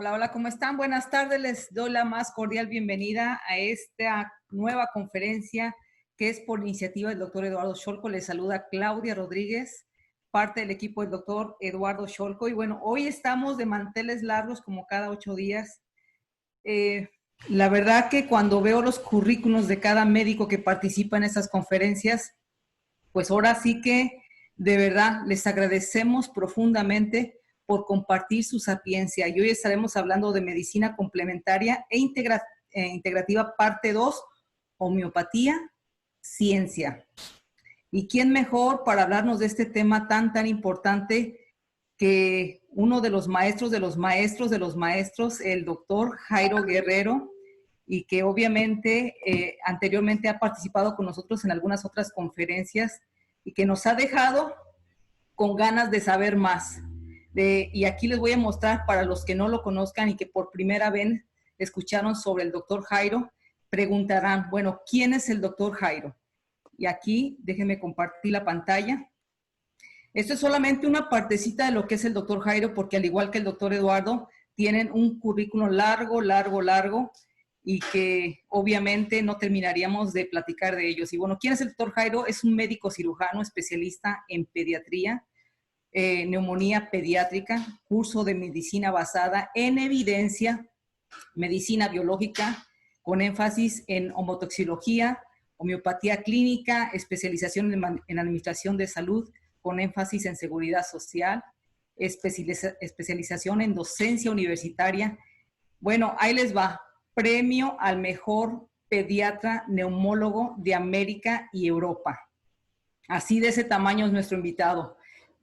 Hola, hola, ¿cómo están? Buenas tardes, les doy la más cordial bienvenida a esta nueva conferencia que es por iniciativa del doctor Eduardo Scholco. Les saluda Claudia Rodríguez, parte del equipo del doctor Eduardo Scholco. Y bueno, hoy estamos de manteles largos como cada 8 días. La verdad que cuando veo los currículos de cada médico que participa en estas conferencias, pues ahora sí que de verdad les agradecemos profundamente por compartir su sapiencia. Y hoy estaremos hablando de medicina complementaria e integrativa parte 2, homeopatía, ciencia. ¿Y quién mejor para hablarnos de este tema tan importante que uno de los maestros de los maestros de los maestros, el doctor Jairo Guerrero, y que obviamente anteriormente ha participado con nosotros en algunas otras conferencias y que nos ha dejado con ganas de saber más? Y aquí les voy a mostrar para los que no lo conozcan y que por primera vez escucharon sobre el doctor Jairo, preguntarán, bueno, ¿quién es el doctor Jairo? Y aquí déjenme compartir la pantalla. Esto es solamente una partecita de lo que es el doctor Jairo, porque al igual que el doctor Eduardo, tienen un currículum largo, y que obviamente no terminaríamos de platicar de ellos. Y bueno, ¿quién es el doctor Jairo? Es un médico cirujano especialista en pediatría, neumonía pediátrica, curso de medicina basada en evidencia, medicina biológica, con énfasis en homotoxicología, homeopatía clínica, especialización en administración de salud, con énfasis en seguridad social, especialización en docencia universitaria. Bueno, ahí les va. Premio al mejor pediatra neumólogo de América y Europa. Así de ese tamaño es nuestro invitado.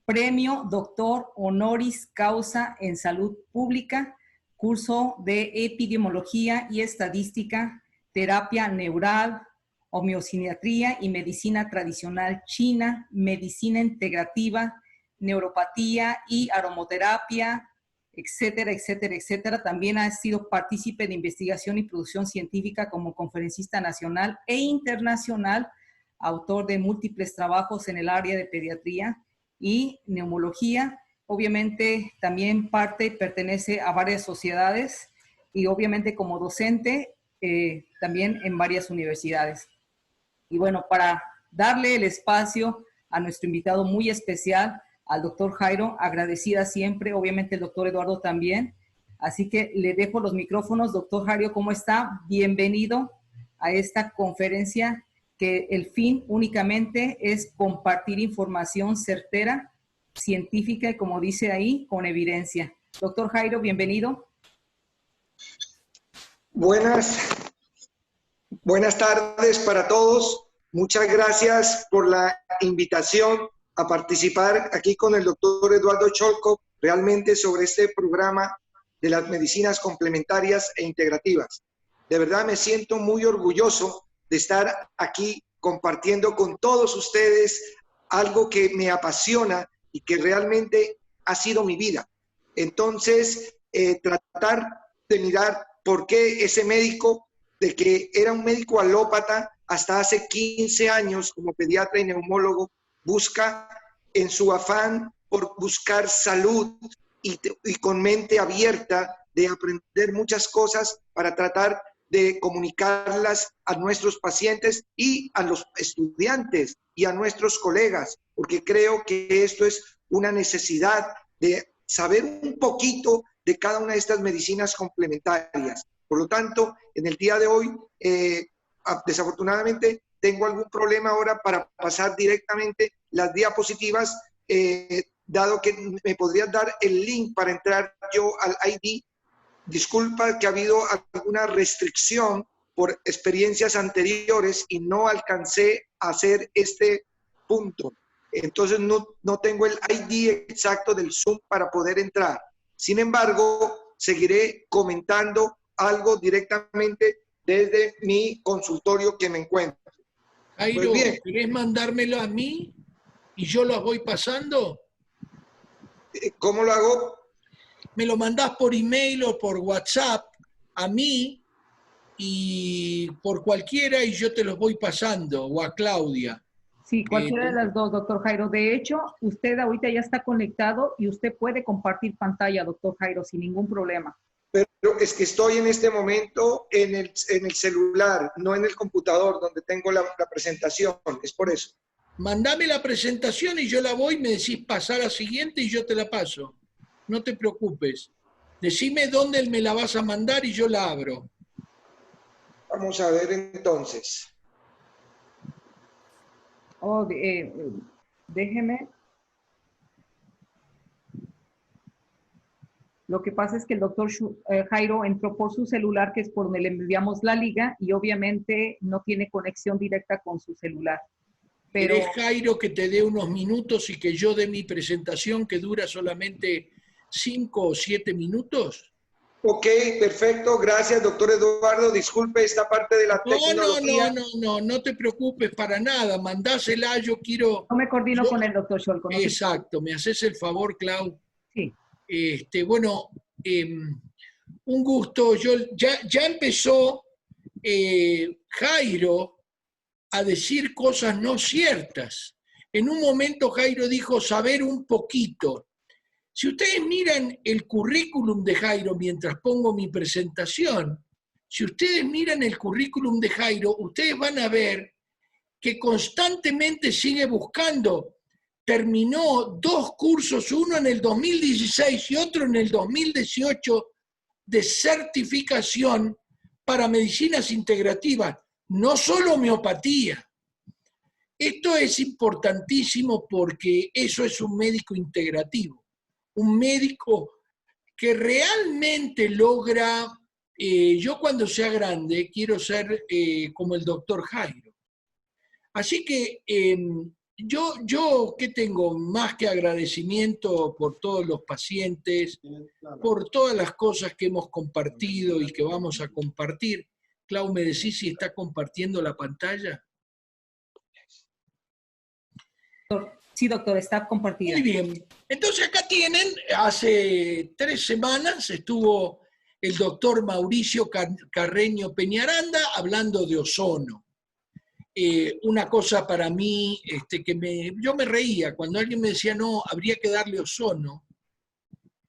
Premio Doctor Honoris Causa en Salud Pública, curso de Epidemiología y Estadística, Terapia Neural, Homeopatía y Medicina Tradicional China, Medicina Integrativa, Neuropatía y Aromoterapia, etcétera, etcétera, etcétera. También ha sido partícipe de investigación y producción científica como conferencista nacional e internacional, autor de múltiples trabajos en el área de pediatría y neumología. Obviamente también pertenece a varias sociedades y obviamente como docente también en varias universidades. Y bueno, para darle el espacio a nuestro invitado muy especial, al doctor Jairo, agradecida siempre, obviamente el doctor Eduardo también. Así que le dejo los micrófonos. Doctor Jairo, ¿cómo está? Bienvenido a esta conferencia que el fin únicamente es compartir información certera, científica y, como dice ahí, con evidencia. Doctor Jairo, bienvenido. Buenas tardes para todos. Muchas gracias por la invitación a participar aquí con el doctor Eduardo Scholco, realmente sobre este programa de las medicinas complementarias e integrativas. De verdad me siento muy orgulloso de estar aquí compartiendo con todos ustedes algo que me apasiona y que realmente ha sido mi vida. Entonces, tratar de mirar por qué ese médico, de que era un médico alópata hasta hace 15 años como pediatra y neumólogo, busca en su afán por buscar salud y con mente abierta de aprender muchas cosas para tratar de comunicarlas a nuestros pacientes y a los estudiantes y a nuestros colegas, porque creo que esto es una necesidad de saber un poquito de cada una de estas medicinas complementarias. Por lo tanto, en el día de hoy, desafortunadamente, tengo algún problema ahora para pasar directamente las diapositivas, dado que me podrías dar el link para entrar yo al ID. Disculpa que ha habido alguna restricción por experiencias anteriores y no alcancé a hacer este punto. Entonces no tengo el ID exacto del Zoom para poder entrar. Sin embargo, seguiré comentando algo directamente desde mi consultorio que me encuentro. Jairo, pues ¿querés mandármelo a mí y yo lo voy pasando? ¿Cómo lo hago? Me lo mandás por email o por WhatsApp a mí y por cualquiera y yo te los voy pasando, o a Claudia. Sí, cualquiera de las dos, doctor Jairo. De hecho, usted ahorita ya está conectado y usted puede compartir pantalla, doctor Jairo, sin ningún problema. pero es que estoy en este momento en el celular, no en el computador donde tengo la presentación, es por eso. Mandame la presentación y yo la voy, me decís pasar a la siguiente y yo te la paso. No te preocupes. Decime dónde me la vas a mandar y yo la abro. Vamos a ver entonces. Oh, déjeme. Lo que pasa es que el doctor Jairo entró por su celular, que es por donde le enviamos la liga, y obviamente no tiene conexión directa con su celular. Pero ¿Querés, Jairo, que te dé unos minutos y que yo dé mi presentación que dura solamente 5 o 7 minutos? Ok, perfecto. Gracias, doctor Eduardo. Disculpe esta parte de la tecnología. No te preocupes para nada. Mandásela, yo quiero... no me coordino con el doctor Scholko. No exacto, me haces el favor, Clau. Sí. Bueno, un gusto. Ya empezó Jairo a decir cosas no ciertas. En un momento Jairo dijo saber un poquito. Si ustedes miran el currículum de Jairo mientras pongo mi presentación, si ustedes miran el currículum de Jairo, ustedes van a ver que constantemente sigue buscando. Terminó 2 cursos, uno en el 2016 y otro en el 2018, de certificación para medicinas integrativas, no solo homeopatía. Esto es importantísimo porque eso es un médico integrativo, un médico que realmente logra, yo cuando sea grande quiero ser como el doctor Jairo. Así que yo ¿qué tengo? Más que agradecimiento por todos los pacientes, por todas las cosas que hemos compartido y que vamos a compartir. Clau, ¿me decís si está compartiendo la pantalla? Sí, doctor, está compartida. Muy bien. Entonces acá tienen, hace 3 semanas estuvo el doctor Mauricio Carreño Peñaranda hablando de ozono. Una cosa para mí, yo me reía cuando alguien me decía, no, habría que darle ozono.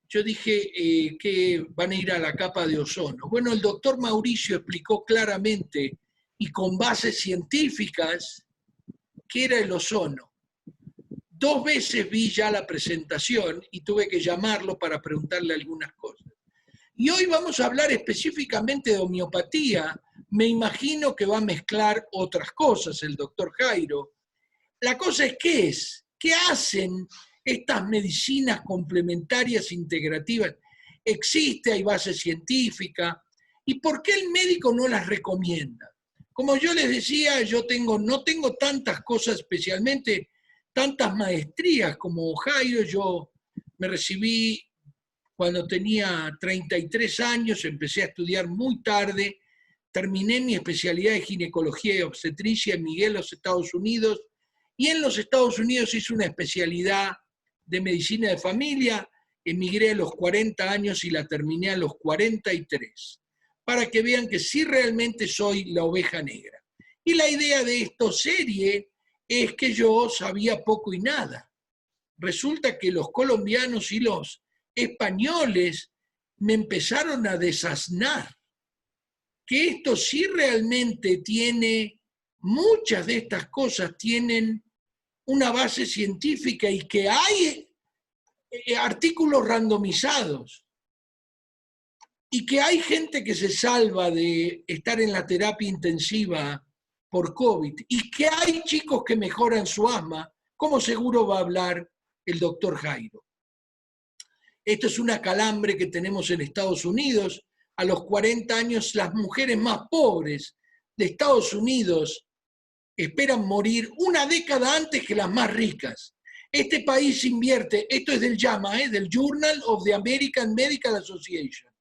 Yo dije que van a ir a la capa de ozono. Bueno, el doctor Mauricio explicó claramente y con bases científicas qué era el ozono. 2 veces vi ya la presentación y tuve que llamarlo para preguntarle algunas cosas. Y hoy vamos a hablar específicamente de homeopatía. Me imagino que va a mezclar otras cosas el doctor Jairo. La cosa es, ¿qué es? ¿Qué hacen estas medicinas complementarias integrativas? ¿Existe? ¿Hay base científica? ¿Y por qué el médico no las recomienda? Como yo les decía, no tengo tantas cosas, especialmente tantas maestrías como Jairo. Yo me recibí cuando tenía 33 años, empecé a estudiar muy tarde, terminé mi especialidad de ginecología y obstetricia en Miguel, los Estados Unidos, y en los Estados Unidos hice una especialidad de medicina de familia, emigré a los 40 años y la terminé a los 43, para que vean que sí realmente soy la oveja negra. Y la idea de esta serie es que yo sabía poco y nada. Resulta que los colombianos y los españoles me empezaron a desasnar, que esto sí realmente tiene, muchas de estas cosas tienen una base científica y que hay artículos randomizados y que hay gente que se salva de estar en la terapia intensiva por COVID y que hay chicos que mejoran su asma, como seguro va a hablar el doctor Jairo. Esto es una calambre que tenemos en Estados Unidos. A los 40 años, las mujeres más pobres de Estados Unidos esperan morir una década antes que las más ricas. Este país invierte, esto es del JAMA, del Journal of the American Medical Association.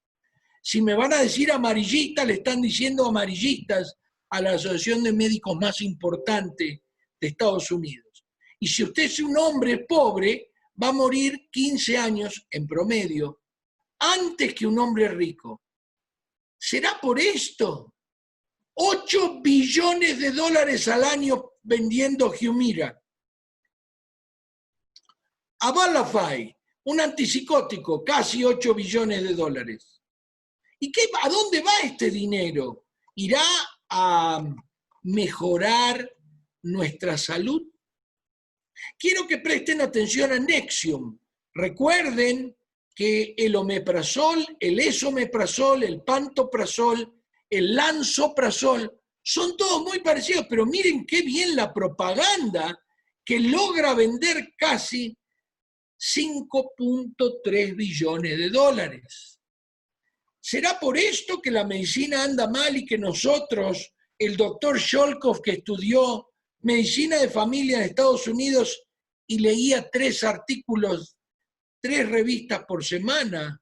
Si me van a decir amarillistas, le están diciendo amarillistas a la asociación de médicos más importante de Estados Unidos. Y si usted es un hombre pobre, va a morir 15 años en promedio antes que un hombre rico. ¿Será por esto? 8 billones de dólares al año vendiendo Humira. Abilify, un antipsicótico, casi 8 billones de dólares. ¿Y a dónde va este dinero? ¿Irá a mejorar nuestra salud? Quiero que presten atención a Nexium. Recuerden que el omeprazol, el esomeprazol, el pantoprazol, el lansoprazol, son todos muy parecidos, pero miren qué bien la propaganda que logra vender casi 5.3 billones de dólares. ¿Será por esto que la medicina anda mal y que nosotros, el doctor Sholkov, que estudió medicina de familia en Estados Unidos y leía 3 artículos, 3 revistas por semana,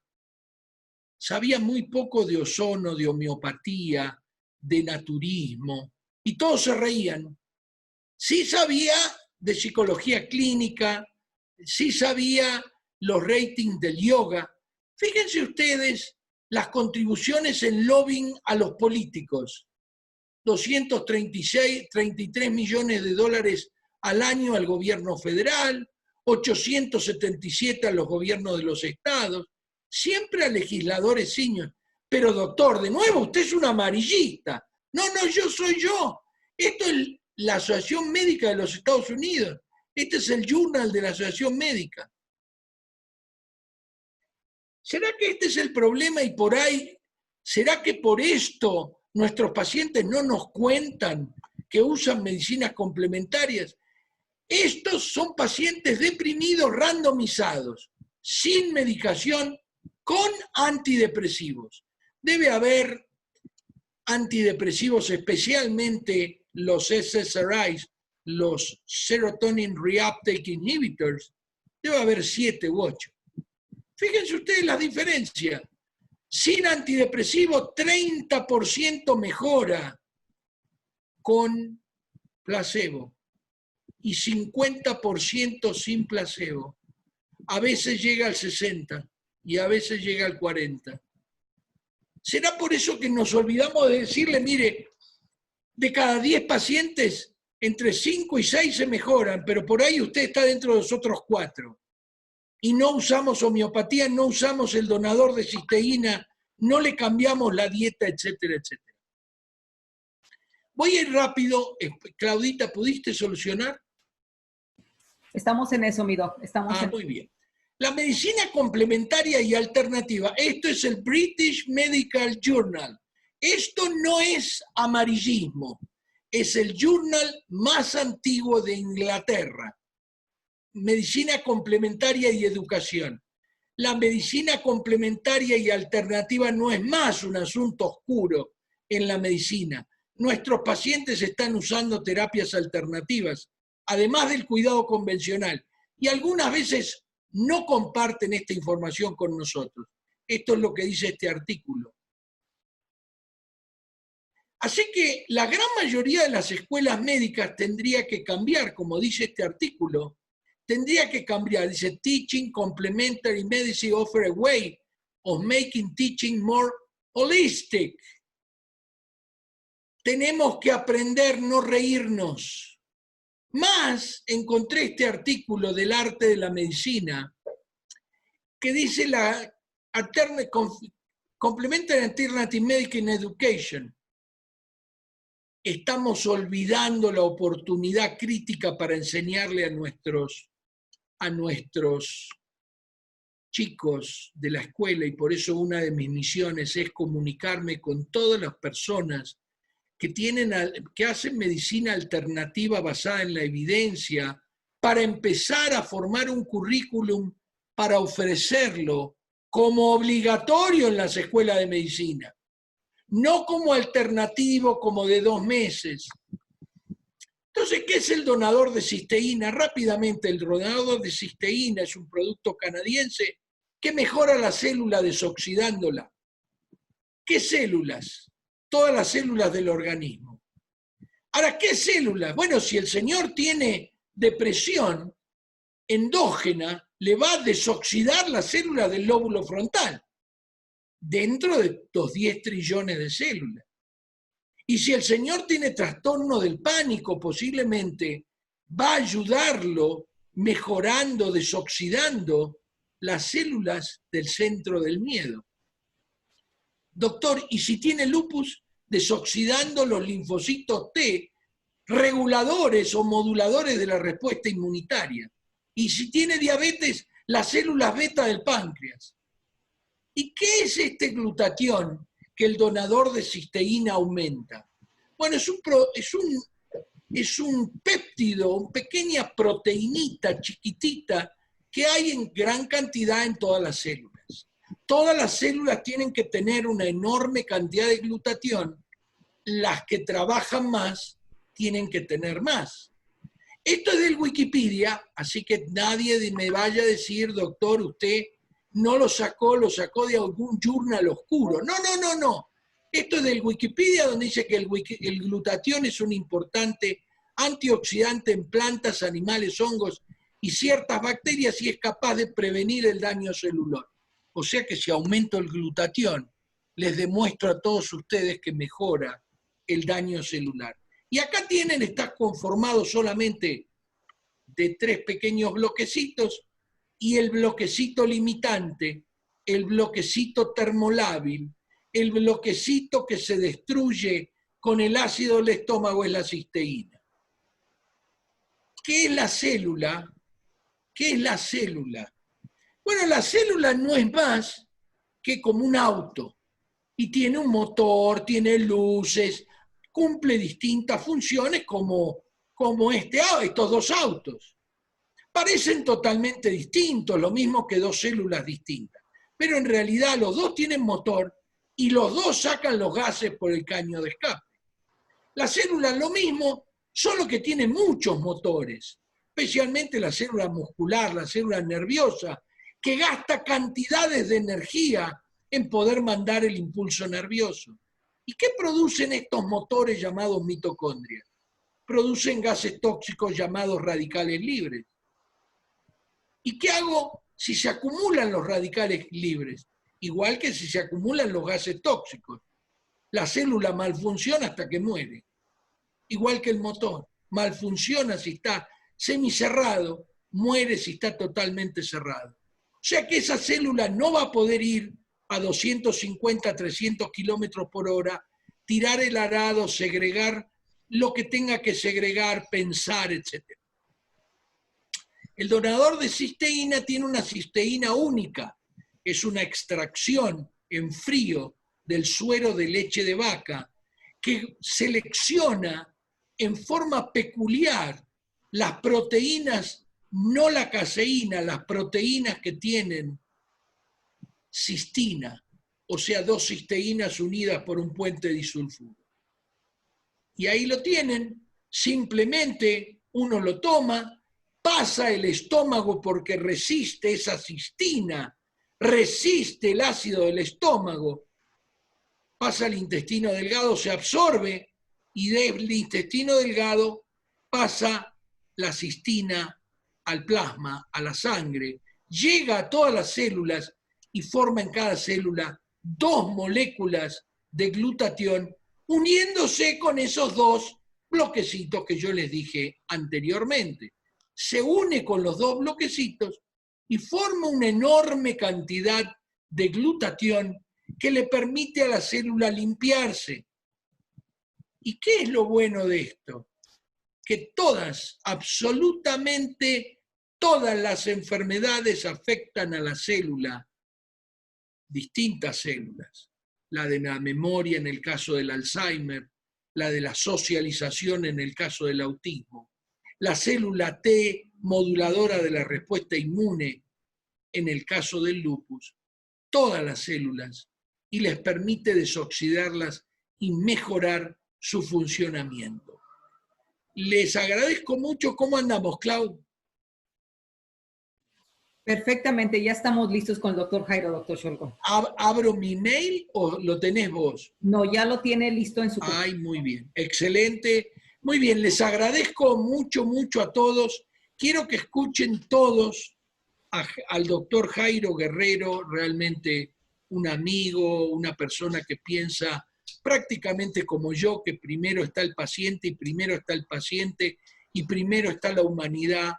sabía muy poco de ozono, de homeopatía, de naturismo, y todos se reían? Sí sabía de psicología clínica, sí sabía los ratings del yoga. Fíjense ustedes las contribuciones en lobbying a los políticos. 233 millones de dólares al año al gobierno federal, 877 a los gobiernos de los estados, siempre a legisladores senior. Pero doctor, de nuevo, usted es un amarillista. No, yo soy yo. Esto es la Asociación Médica de los Estados Unidos. Este es el journal de la Asociación Médica. ¿Será que este es el problema y por ahí, será que por esto nuestros pacientes no nos cuentan que usan medicinas complementarias? Estos son pacientes deprimidos randomizados, sin medicación, con antidepresivos. Debe haber antidepresivos, especialmente los SSRIs, los Serotonin Reuptake Inhibitors, debe haber 7 u 8. Fíjense ustedes la diferencia. Sin antidepresivo, 30% mejora con placebo y 50% sin placebo. A veces llega al 60% y a veces llega al 40%. ¿Será por eso que nos olvidamos de decirle, mire, de cada 10 pacientes, entre 5 y 6 se mejoran, pero por ahí usted está dentro de los otros 4? Y no usamos homeopatía, no usamos el donador de cisteína, no le cambiamos la dieta, etcétera, etcétera. Voy a ir rápido. Claudita, ¿pudiste solucionar? Estamos en eso, mi doc. Muy bien. La medicina complementaria y alternativa. Esto es el British Medical Journal. Esto no es amarillismo. Es el journal más antiguo de Inglaterra. Medicina complementaria y educación. La medicina complementaria y alternativa no es más un asunto oscuro en la medicina. Nuestros pacientes están usando terapias alternativas, además del cuidado convencional, y algunas veces no comparten esta información con nosotros. Esto es lo que dice este artículo. Así que la gran mayoría de las escuelas médicas tendría que cambiar, como dice este artículo, tendría que cambiar. Dice, Teaching Complementary Medicine offer a way of making teaching more holistic. Tenemos que aprender no reírnos. Más encontré este artículo del arte de la medicina que dice la Complementary Alternative Medicine Education. Estamos olvidando la oportunidad crítica para enseñarle a nuestros chicos de la escuela, y por eso una de mis misiones es comunicarme con todas las personas que hacen medicina alternativa basada en la evidencia, para empezar a formar un currículum para ofrecerlo como obligatorio en las escuelas de medicina, no como alternativo, como de 2 meses. Entonces, ¿qué es el donador de cisteína? Rápidamente, el donador de cisteína es un producto canadiense que mejora la célula desoxidándola. ¿Qué células? Todas las células del organismo. Ahora, ¿qué células? Bueno, si el señor tiene depresión endógena, le va a desoxidar las células del lóbulo frontal, dentro de los 10 trillones de células. Y si el señor tiene trastorno del pánico, posiblemente va a ayudarlo mejorando, desoxidando las células del centro del miedo. Doctor, y si tiene lupus, desoxidando los linfocitos T, reguladores o moduladores de la respuesta inmunitaria. Y si tiene diabetes, las células beta del páncreas. ¿Y qué es este glutatión que el donador de cisteína aumenta? Bueno, es un péptido, una pequeña proteinita chiquitita que hay en gran cantidad en todas las células. Todas las células tienen que tener una enorme cantidad de glutatión. Las que trabajan más tienen que tener más. Esto es del Wikipedia, así que nadie me vaya a decir, doctor, usted no lo sacó de algún journal oscuro. No. Esto es del Wikipedia, donde dice que el glutatión es un importante antioxidante en plantas, animales, hongos y ciertas bacterias y es capaz de prevenir el daño celular. O sea que si aumento el glutatión, les demuestro a todos ustedes que mejora el daño celular. Y acá está conformado solamente de 3 pequeños bloquecitos y el bloquecito limitante, el bloquecito termolábil, el bloquecito que se destruye con el ácido del estómago es la cisteína. ¿Qué es la célula? ¿Qué es la célula? Bueno, la célula no es más que como un auto y tiene un motor, tiene luces, cumple distintas funciones como estos 2 autos. Parecen totalmente distintos, lo mismo que 2 células distintas, pero en realidad los 2 tienen motor y los 2 sacan los gases por el caño de escape. La célula es lo mismo, solo que tiene muchos motores, especialmente la célula muscular, la célula nerviosa, que gasta cantidades de energía en poder mandar el impulso nervioso. ¿Y qué producen estos motores llamados mitocondrias? Producen gases tóxicos llamados radicales libres. ¿Y qué hago si se acumulan los radicales libres? Igual que si se acumulan los gases tóxicos. La célula malfunciona hasta que muere. Igual que el motor. Malfunciona si está semicerrado, muere si está totalmente cerrado. O sea que esa célula no va a poder ir a 250, 300 kilómetros por hora, tirar el arado, segregar lo que tenga que segregar, pensar, etc. El donador de cisteína tiene una cisteína única, es una extracción en frío del suero de leche de vaca que selecciona en forma peculiar las proteínas, no la caseína, las proteínas que tienen cistina, o sea, 2 cisteínas unidas por un puente disulfuro. Y ahí lo tienen, simplemente uno lo toma, pasa el estómago porque resiste esa cistina, resiste el ácido del estómago, pasa al intestino delgado, se absorbe y del intestino delgado pasa la cistina al plasma, a la sangre, llega a todas las células y forma en cada célula 2 moléculas de glutatión uniéndose con esos 2 bloquecitos que yo les dije anteriormente. Se une con los 2 bloquecitos y forma una enorme cantidad de glutatión que le permite a la célula limpiarse. ¿Y qué es lo bueno de esto? Que todas, absolutamente todas las enfermedades afectan a la célula, distintas células. La de la memoria en el caso del Alzheimer, la de la socialización en el caso del autismo, la célula T moduladora de la respuesta inmune en el caso del lupus, todas las células, y les permite desoxidarlas y mejorar su funcionamiento. Les agradezco mucho. ¿Cómo andamos, Clau? Perfectamente, ya estamos listos con el doctor Jairo, doctor Scholko. ¿Abro mi mail o lo tenés vos? No, ya lo tiene listo en su... Ay, muy bien, excelente. Muy bien, les agradezco mucho, mucho a todos. Quiero que escuchen todos al doctor Jairo Guerrero, realmente un amigo, una persona que piensa prácticamente como yo, que primero está el paciente y primero está el paciente y primero está la humanidad.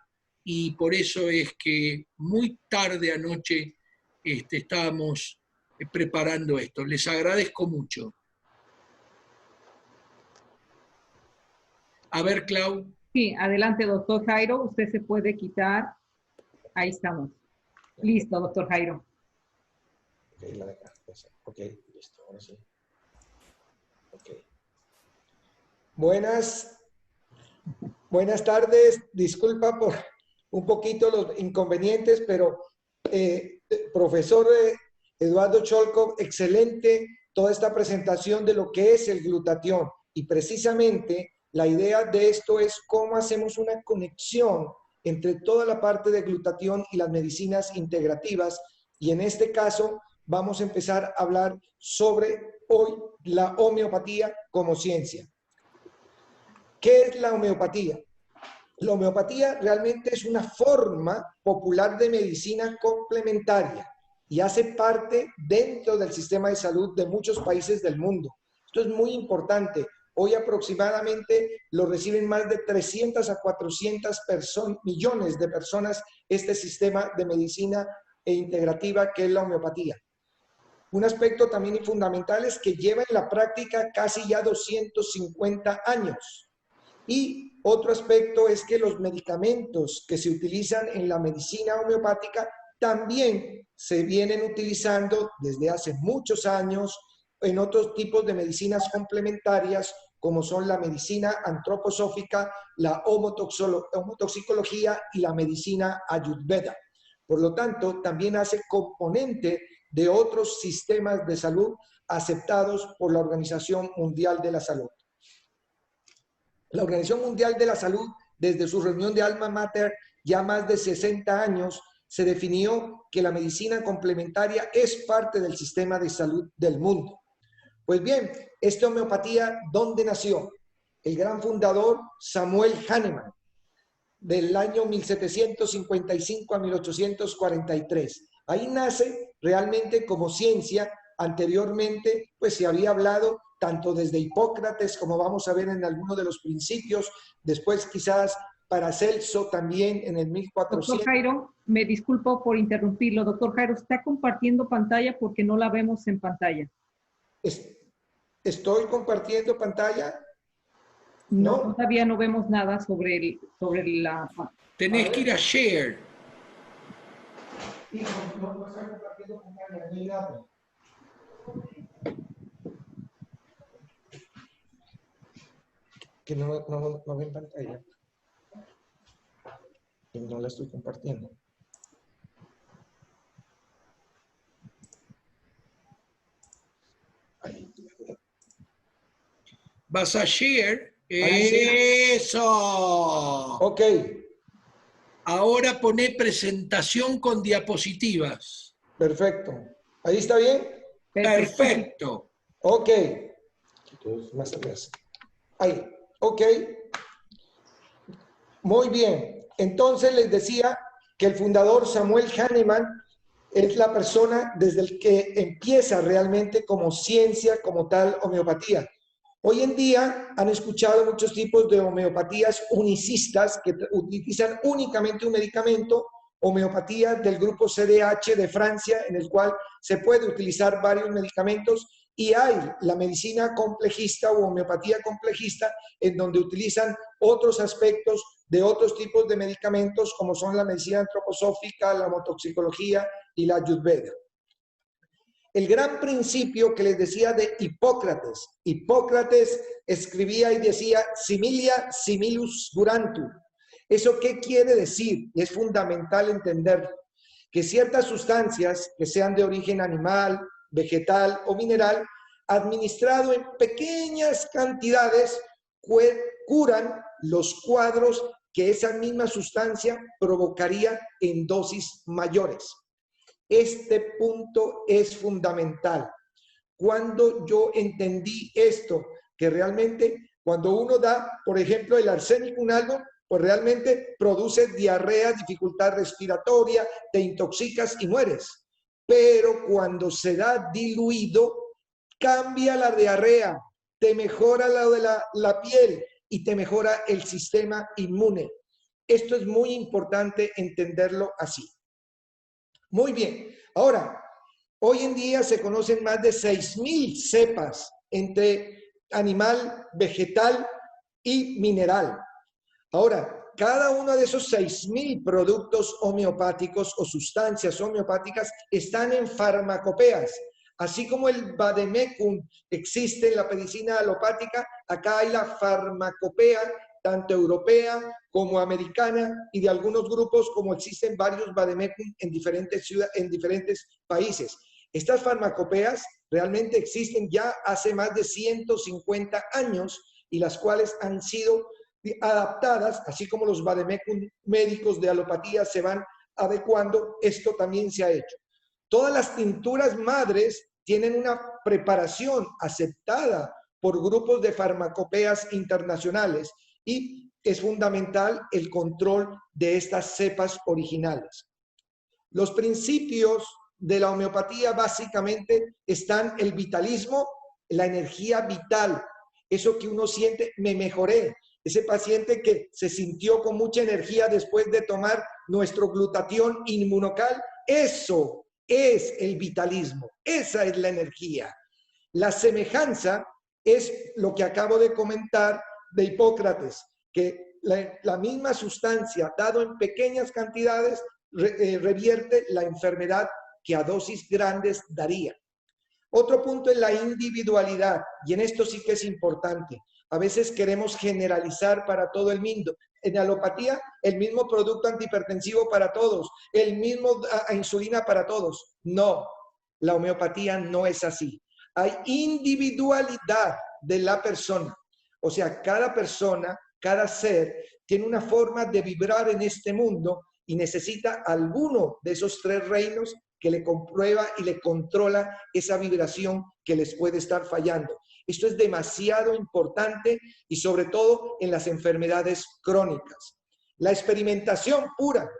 Y por eso es que muy tarde anoche estábamos preparando esto. Les agradezco mucho. A ver, Clau. Sí, adelante, doctor Jairo. Usted se puede quitar. Ahí estamos. Listo, doctor Jairo. Ok, listo, ahora sí. Ok. Buenas tardes. Disculpa por un poquito los inconvenientes, pero profesor Eduardo Cholkov, excelente toda esta presentación de lo que es el glutatión. Y precisamente la idea de esto es cómo hacemos una conexión entre toda la parte de glutatión y las medicinas integrativas. Y en este caso vamos a empezar a hablar sobre hoy la homeopatía como ciencia. ¿Qué es la homeopatía? La homeopatía realmente es una forma popular de medicina complementaria y hace parte dentro del sistema de salud de muchos países del mundo. Esto es muy importante. Hoy aproximadamente lo reciben más de 300 a 400 millones de personas este sistema de medicina integrativa que es la homeopatía. Un aspecto también fundamental es que lleva en la práctica casi ya 250 años. Y otro aspecto es que los medicamentos que se utilizan en la medicina homeopática también se vienen utilizando desde hace muchos años en otros tipos de medicinas complementarias, como son la medicina antroposófica, la homotoxicología y la medicina ayurveda. Por lo tanto, también hace componente de otros sistemas de salud aceptados por la Organización Mundial de la Salud. La Organización Mundial de la Salud, desde su reunión de Alma Mater, ya más de 60 años, se definió que la medicina complementaria es parte del sistema de salud del mundo. Pues bien, esta homeopatía, ¿dónde nació? El gran fundador Samuel Hahnemann, del año 1755 a 1843. Ahí nace realmente como ciencia. Anteriormente, pues se había hablado tanto desde Hipócrates, como vamos a ver en alguno de los principios, después quizás Paracelso también en el 1400. Doctor Jairo, me disculpo por interrumpirlo. Doctor Jairo, ¿está compartiendo pantalla? Porque no la vemos en pantalla. ¿Estoy compartiendo pantalla? No, todavía no vemos nada sobre la... Tenés que ir a share. Sí, no está compartiendo pantalla, no hay nada. Que no ven pantalla. Y no la estoy compartiendo. Ahí. Vas a share. ¡Eso! Ok. Ahora poné presentación con diapositivas. Perfecto. ¿Ahí está bien? Perfecto. Ok. Más atrás. Ahí. Ok. Muy bien. Entonces les decía que el fundador Samuel Hahnemann es la persona desde el que empieza realmente como ciencia, como tal, homeopatía. Hoy en día han escuchado muchos tipos de homeopatías unicistas que utilizan únicamente un medicamento, homeopatía del grupo CDH de Francia, en el cual se puede utilizar varios medicamentos, y hay la medicina complejista o homeopatía complejista, en donde utilizan otros aspectos de otros tipos de medicamentos, como son la medicina antroposófica, la homotoxicología y la ayurveda. El gran principio que les decía de Hipócrates. Hipócrates escribía y decía similia similus durantur. ¿Eso qué quiere decir? Y es fundamental entenderlo. Que ciertas sustancias que sean de origen animal, vegetal o mineral, administrado en pequeñas cantidades, curan los cuadros que esa misma sustancia provocaría en dosis mayores. Este punto es fundamental. Cuando yo entendí esto, que realmente cuando uno da, por ejemplo, el arsénico en algo, pues realmente produce diarrea, dificultad respiratoria, te intoxicas y mueres. Pero cuando se da diluido, cambia la diarrea, te mejora la de la piel y te mejora el sistema inmune. Esto es muy importante entenderlo así. Muy bien. Ahora, Hoy en día se conocen más de 6.000 cepas entre animal, vegetal y mineral. Ahora, cada uno de esos 6.000 productos homeopáticos o sustancias homeopáticas están en farmacopeas. Así como el vademecum existe en la medicina alopática, acá hay la farmacopea, tanto europea como americana, y de algunos grupos, como existen varios vademecum en diferentes ciudades, en diferentes países. Estas farmacopeas realmente existen ya hace más de 150 años y las cuales han sido adaptadas, así como los vademecum médicos de alopatía se van adecuando, esto también se ha hecho. Todas las tinturas madres tienen una preparación aceptada por grupos de farmacopeas internacionales y es fundamental el control de estas cepas originales. Los principios de la homeopatía básicamente están el vitalismo, la energía vital, eso que uno siente, me mejoré. Ese paciente que se sintió con mucha energía después de tomar nuestro glutatión inmunocal, eso es el vitalismo, esa es la energía. La semejanza es lo que acabo de comentar de Hipócrates, que la misma sustancia, dado en pequeñas cantidades, revierte la enfermedad que a dosis grandes daría. Otro punto es la individualidad, y en esto sí que es importante. A veces queremos generalizar para todo el mundo. En alopatía, el mismo producto antihipertensivo para todos, el mismo insulina para todos. No, la homeopatía no es así. Hay individualidad de la persona. O sea, cada persona, cada ser, tiene una forma de vibrar en este mundo y necesita alguno de esos tres reinos que le comprueba y le controla esa vibración que les puede estar fallando. Esto es demasiado importante y sobre todo en las enfermedades crónicas. La experimentación pura.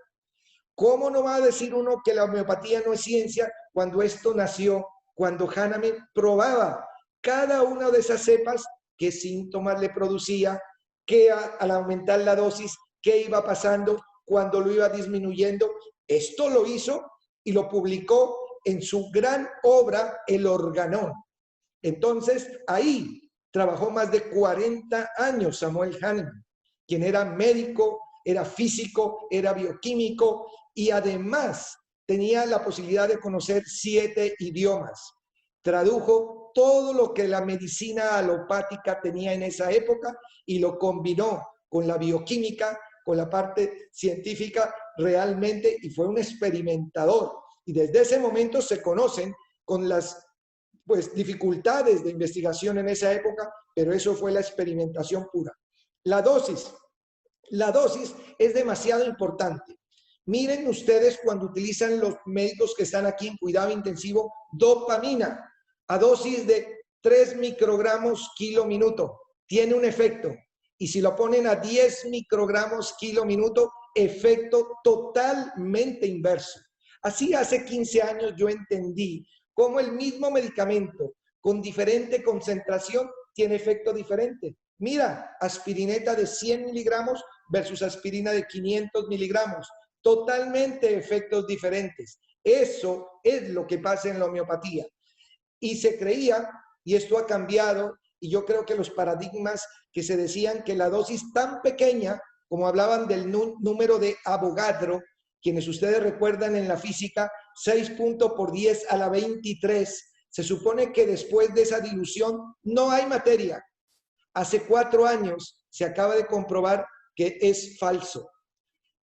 ¿Cómo no va a decir uno que la homeopatía no es ciencia cuando esto nació, cuando Hahnemann probaba cada una de esas cepas, qué síntomas le producía, qué al aumentar la dosis, qué iba pasando, cuando lo iba disminuyendo? Esto lo hizo y lo publicó en su gran obra, El Organón. Entonces, ahí trabajó más de 40 años Samuel Hahnemann, quien era médico, era físico, era bioquímico y además tenía la posibilidad de conocer 7 idiomas. Tradujo todo lo que la medicina alopática tenía en esa época y lo combinó con la bioquímica, con la parte científica realmente, y fue un experimentador. Y desde ese momento se conocen con las dificultades de investigación en esa época, pero eso fue la experimentación pura. La dosis es demasiado importante. Miren ustedes cuando utilizan los médicos que están aquí en cuidado intensivo, dopamina a dosis de 3 microgramos kilo minuto, tiene un efecto. Y si lo ponen a 10 microgramos kilo minuto, efecto totalmente inverso. Así hace 15 años yo entendí cómo el mismo medicamento con diferente concentración tiene efecto diferente. Mira, aspirineta de 100 miligramos versus aspirina de 500 miligramos. Totalmente efectos diferentes. Eso es lo que pasa en la homeopatía. Y se creía, y esto ha cambiado, y yo creo que los paradigmas que se decían que la dosis tan pequeña, como hablaban del número de Avogadro, quienes ustedes recuerdan en la física, 6 por 10 a la 23, se supone que después de esa dilución no hay materia. Hace 4 años se acaba de comprobar que es falso.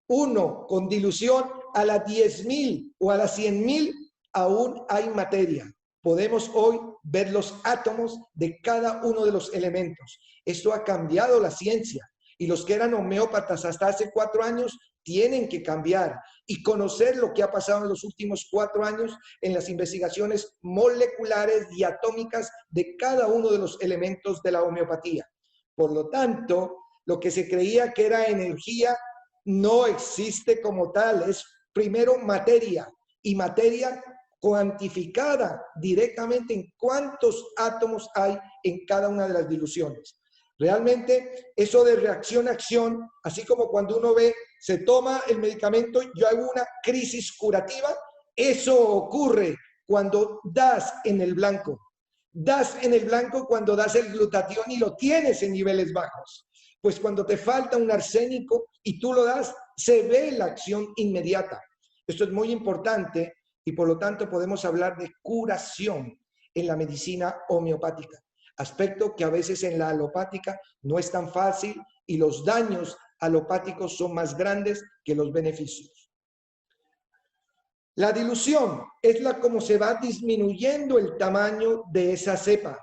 1 con dilución a las 10.000 o a las 100.000 aún hay materia. Podemos hoy ver los átomos de cada uno de los elementos. Esto ha cambiado la ciencia y los que eran homeópatas hasta hace 4 años tienen que cambiar y conocer lo que ha pasado en los últimos 4 años en las investigaciones moleculares y atómicas de cada uno de los elementos de la homeopatía. Por lo tanto, lo que se creía que era energía no existe como tal, es primero materia y materia cuantificada directamente en cuántos átomos hay en cada una de las diluciones. Realmente eso de reacción-acción, así como cuando uno ve, se toma el medicamento, yo hago una crisis curativa, eso ocurre cuando das en el blanco. Das en el blanco cuando das el glutatión y lo tienes en niveles bajos. Pues cuando te falta un arsénico y tú lo das, se ve la acción inmediata. Esto es muy importante y por lo tanto podemos hablar de curación en la medicina homeopática. Aspecto que a veces en la alopática no es tan fácil y los daños alopáticos son más grandes que los beneficios. La dilución es como se va disminuyendo el tamaño de esa cepa.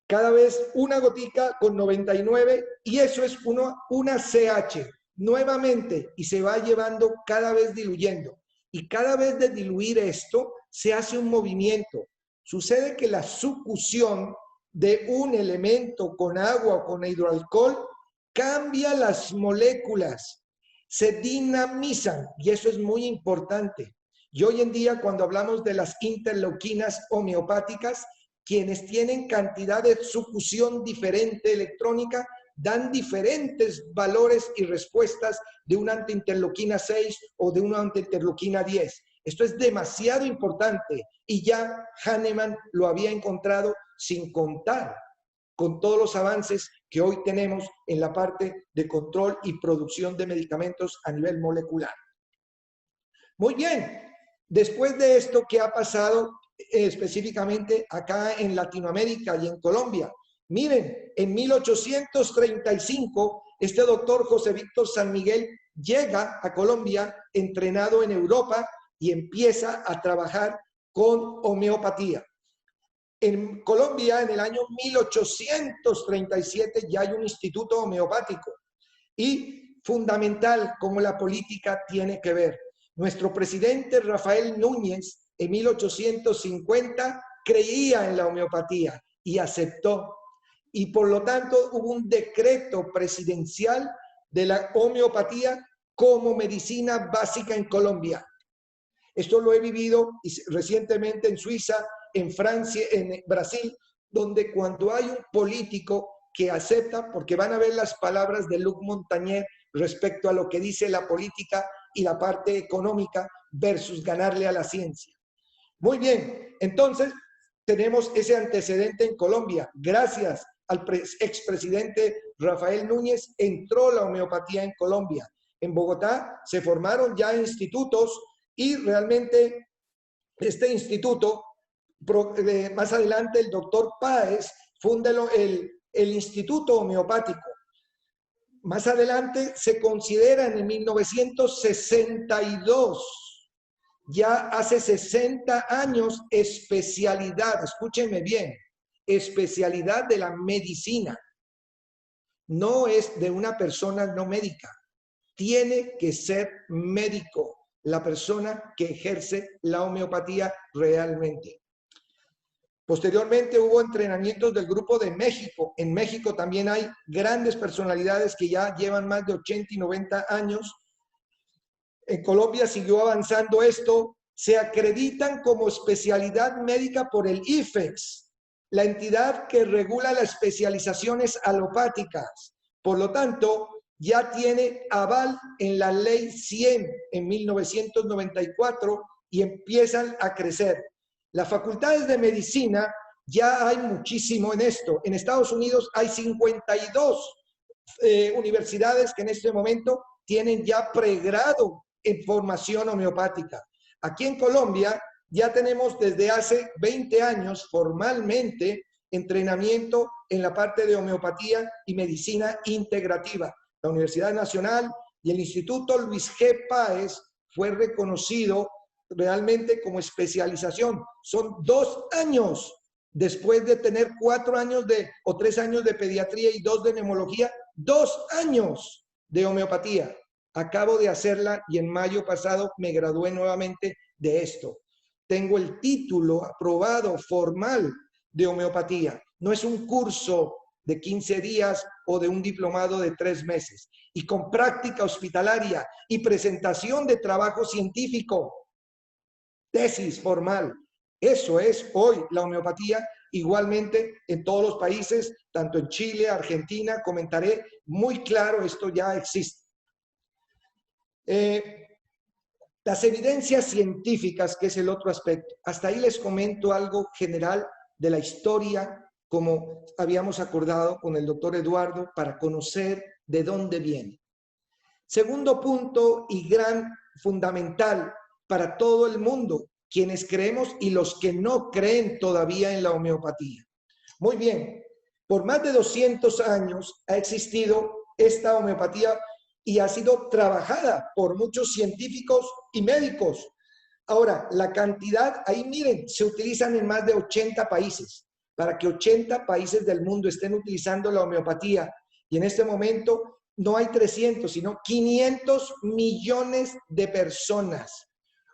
Cada vez una gotica con 99 y eso es una CH nuevamente y se va llevando cada vez diluyendo. Y cada vez de diluir esto se hace un movimiento. Sucede que la succión de un elemento con agua o con hidroalcohol cambia las moléculas, se dinamizan y eso es muy importante. Y hoy en día cuando hablamos de las interleuquinas homeopáticas, quienes tienen cantidad de succión diferente electrónica dan diferentes valores y respuestas de una antiinterleuquina 6 o de una antiinterleuquina 10. Esto es demasiado importante y ya Hahnemann lo había encontrado sin contar con todos los avances que hoy tenemos en la parte de control y producción de medicamentos a nivel molecular. Muy bien, después de esto, ¿qué ha pasado específicamente acá en Latinoamérica y en Colombia? Miren, en 1835, este doctor José Víctor San Miguel llega a Colombia entrenado en Europa y empieza a trabajar con homeopatía. En Colombia, en el año 1837, ya hay un instituto homeopático y fundamental como la política tiene que ver. Nuestro presidente Rafael Núñez, en 1850, creía en la homeopatía y aceptó. Y por lo tanto hubo un decreto presidencial de la homeopatía como medicina básica en Colombia. Esto lo he vivido recientemente en Suiza, en Francia, en Brasil, donde cuando hay un político que acepta, porque van a ver las palabras de Luc Montagnier respecto a lo que dice la política y la parte económica versus ganarle a la ciencia. Muy bien, entonces tenemos ese antecedente en Colombia. Gracias al expresidente Rafael Núñez entró la homeopatía en Colombia. En Bogotá se formaron ya institutos y realmente este instituto, más adelante el doctor Páez funda el Instituto Homeopático. Más adelante se considera en 1962, ya hace 60 años, especialidad, escúchenme bien, especialidad de la medicina. No es de una persona no médica. Tiene que ser médico la persona que ejerce la homeopatía realmente. Posteriormente hubo entrenamientos del Grupo de México. En México también hay grandes personalidades que ya llevan más de 80 y 90 años. En Colombia siguió avanzando esto. Se acreditan como especialidad médica por el IFEX, la entidad que regula las especializaciones alopáticas. Por lo tanto, ya tiene aval en la Ley 100 en 1994 y empiezan a crecer. Las facultades de medicina, ya hay muchísimo en esto. En Estados Unidos hay 52 universidades que en este momento tienen ya pregrado en formación homeopática. Aquí en Colombia ya tenemos desde hace 20 años formalmente entrenamiento en la parte de homeopatía y medicina integrativa. La Universidad Nacional y el Instituto Luis G. Páez fue reconocido realmente como especialización. Son 2 años después de tener 4 años o 3 años de pediatría y 2 de neumología, 2 años de homeopatía. Acabo de hacerla y en mayo pasado me gradué nuevamente de esto. Tengo el título aprobado formal de homeopatía. No es un curso de 15 días o de un diplomado de 3 meses. Y con práctica hospitalaria y presentación de trabajo científico. Tesis formal. Eso es hoy la homeopatía, igualmente en todos los países, tanto en Chile, Argentina, comentaré muy claro, esto ya existe. Las evidencias científicas, que es el otro aspecto. Hasta ahí les comento algo general de la historia, como habíamos acordado con el doctor Eduardo, para conocer de dónde viene. Segundo punto y gran fundamental para todo el mundo, quienes creemos y los que no creen todavía en la homeopatía. Muy bien, por más de 200 años ha existido esta homeopatía y ha sido trabajada por muchos científicos y médicos. Ahora, la cantidad, ahí miren, se utilizan en más de 80 países. Para que 80 países del mundo estén utilizando la homeopatía, y en este momento no hay 300, sino 500 millones de personas.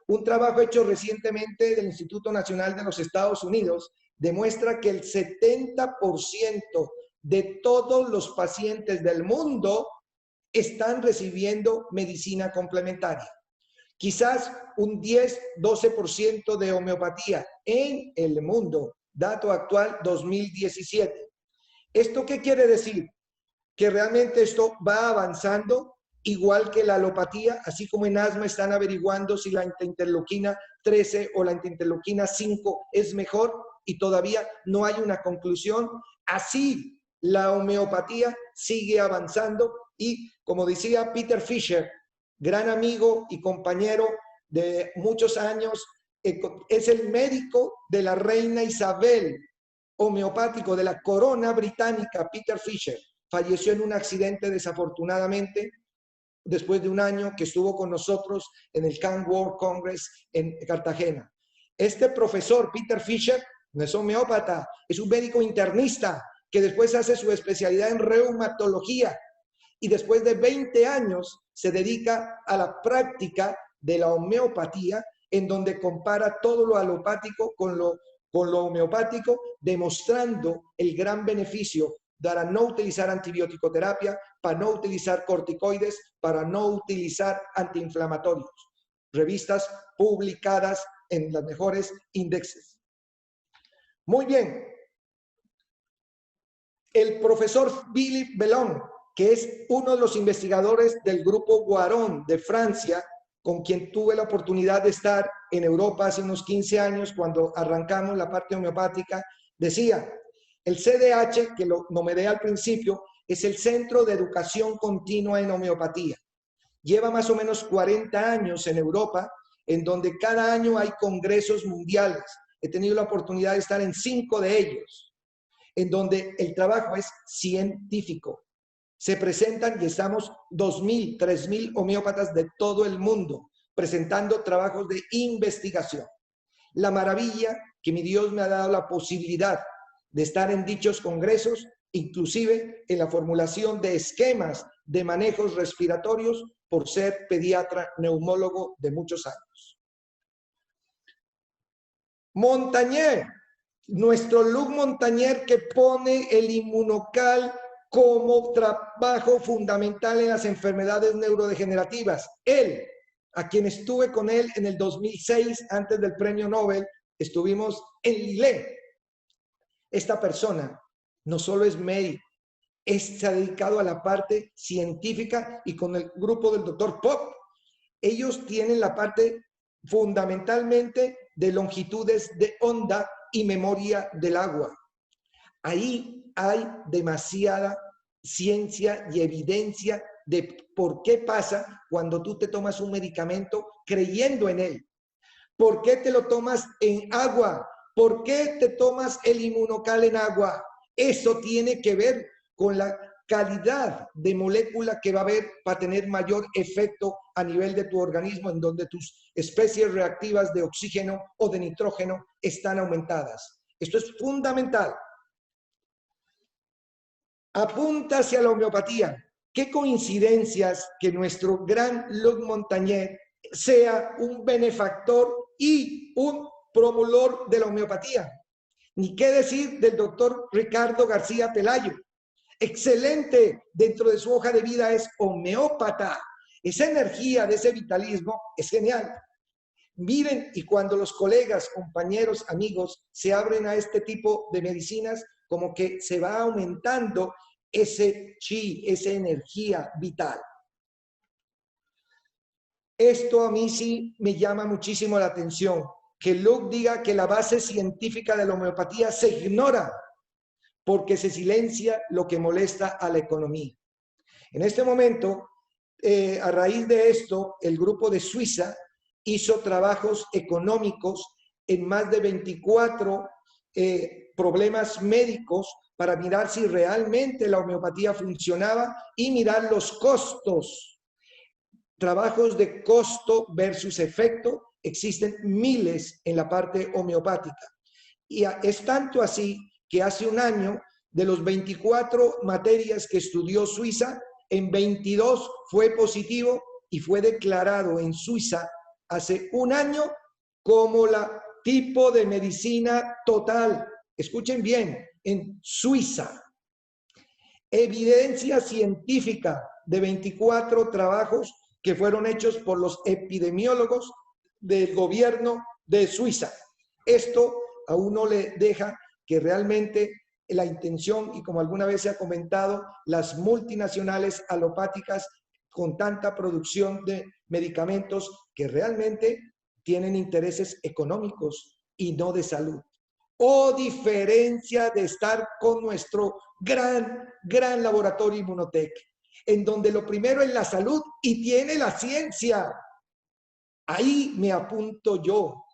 Un trabajo hecho recientemente del Instituto Nacional de los Estados Unidos demuestra que el 70% de todos los pacientes del mundo están recibiendo medicina complementaria. Quizás un 10-12% de homeopatía en el mundo. Dato actual 2017. ¿Esto qué quiere decir? Que realmente esto va avanzando, igual que la alopatía, así como en asma están averiguando si la interleuquina 13 o la interleuquina 5 es mejor y todavía no hay una conclusión. Así la homeopatía sigue avanzando y, como decía Peter Fisher, gran amigo y compañero de muchos años, es el médico de la reina Isabel, homeopático de la corona británica. Peter Fisher falleció en un accidente, desafortunadamente, después de un año que estuvo con nosotros en el Can World Congress en Cartagena. Este profesor, Peter Fisher, no es homeópata, es un médico internista que después hace su especialidad en reumatología y después de 20 años se dedica a la práctica de la homeopatía, en donde compara todo lo alopático con lo homeopático, demostrando el gran beneficio para no utilizar antibiótico-terapia, para no utilizar corticoides, para no utilizar antiinflamatorios. Revistas publicadas en los mejores índices. Muy bien. El profesor Philippe Bellon, que es uno de los investigadores del grupo Guaron de Francia, con quien tuve la oportunidad de estar en Europa hace unos 15 años cuando arrancamos la parte homeopática, decía, el CDH, que lo nombré al principio, es el Centro de Educación Continua en Homeopatía. Lleva más o menos 40 años en Europa, en donde cada año hay congresos mundiales. He tenido la oportunidad de estar en 5 de ellos, en donde el trabajo es científico. Se presentan y estamos 2.000, 3.000 homeópatas de todo el mundo presentando trabajos de investigación. La maravilla que mi Dios me ha dado la posibilidad de estar en dichos congresos, inclusive en la formulación de esquemas de manejos respiratorios por ser pediatra neumólogo de muchos años. Montagnier, nuestro Luc Montagnier, que pone el inmunocal como trabajo fundamental en las enfermedades neurodegenerativas. Él, a quien estuve con él en el 2006, antes del premio Nobel, estuvimos en Lille. Esta persona no solo es médico, se ha dedicado a la parte científica y con el grupo del doctor Pop. Ellos tienen la parte fundamentalmente de longitudes de onda y memoria del agua. Ahí hay demasiada ciencia y evidencia de por qué pasa cuando tú te tomas un medicamento creyendo en él. ¿Por qué te lo tomas en agua? ¿Por qué te tomas el inmunocal en agua? Eso tiene que ver con la calidad de molécula que va a haber para tener mayor efecto a nivel de tu organismo, en donde tus especies reactivas de oxígeno o de nitrógeno están aumentadas. Esto es fundamental. Apunta hacia la homeopatía. Qué coincidencias que nuestro gran Luc Montagnier sea un benefactor y un promotor de la homeopatía. Ni qué decir del doctor Ricardo García Pelayo. Excelente, dentro de su hoja de vida es homeópata. Esa energía de ese vitalismo es genial. Miren, y cuando los colegas, compañeros, amigos se abren a este tipo de medicinas, como que se va aumentando ese chi, esa energía vital. Esto a mí sí me llama muchísimo la atención, que Luke diga que la base científica de la homeopatía se ignora porque se silencia lo que molesta a la economía. En este momento, a raíz de esto, el grupo de Suiza hizo trabajos económicos en más de 24 problemas médicos para mirar si realmente la homeopatía funcionaba y mirar los costos. Trabajos de costo versus efecto existen miles en la parte homeopática. Y es tanto así que hace un año, de los 24 materias que estudió Suiza, en 22 fue positivo y fue declarado en Suiza hace un año como la tipo de medicina total. Escuchen bien, en Suiza. Evidencia científica de 24 trabajos que fueron hechos por los epidemiólogos del gobierno de Suiza. Esto a uno le deja que realmente la intención, y como alguna vez se ha comentado, las multinacionales alopáticas con tanta producción de medicamentos que realmente tienen intereses económicos y no de salud. O diferencia de estar con nuestro gran laboratorio Inmunotech, en donde lo primero es la salud y tiene la ciencia. Ahí me apunto yo.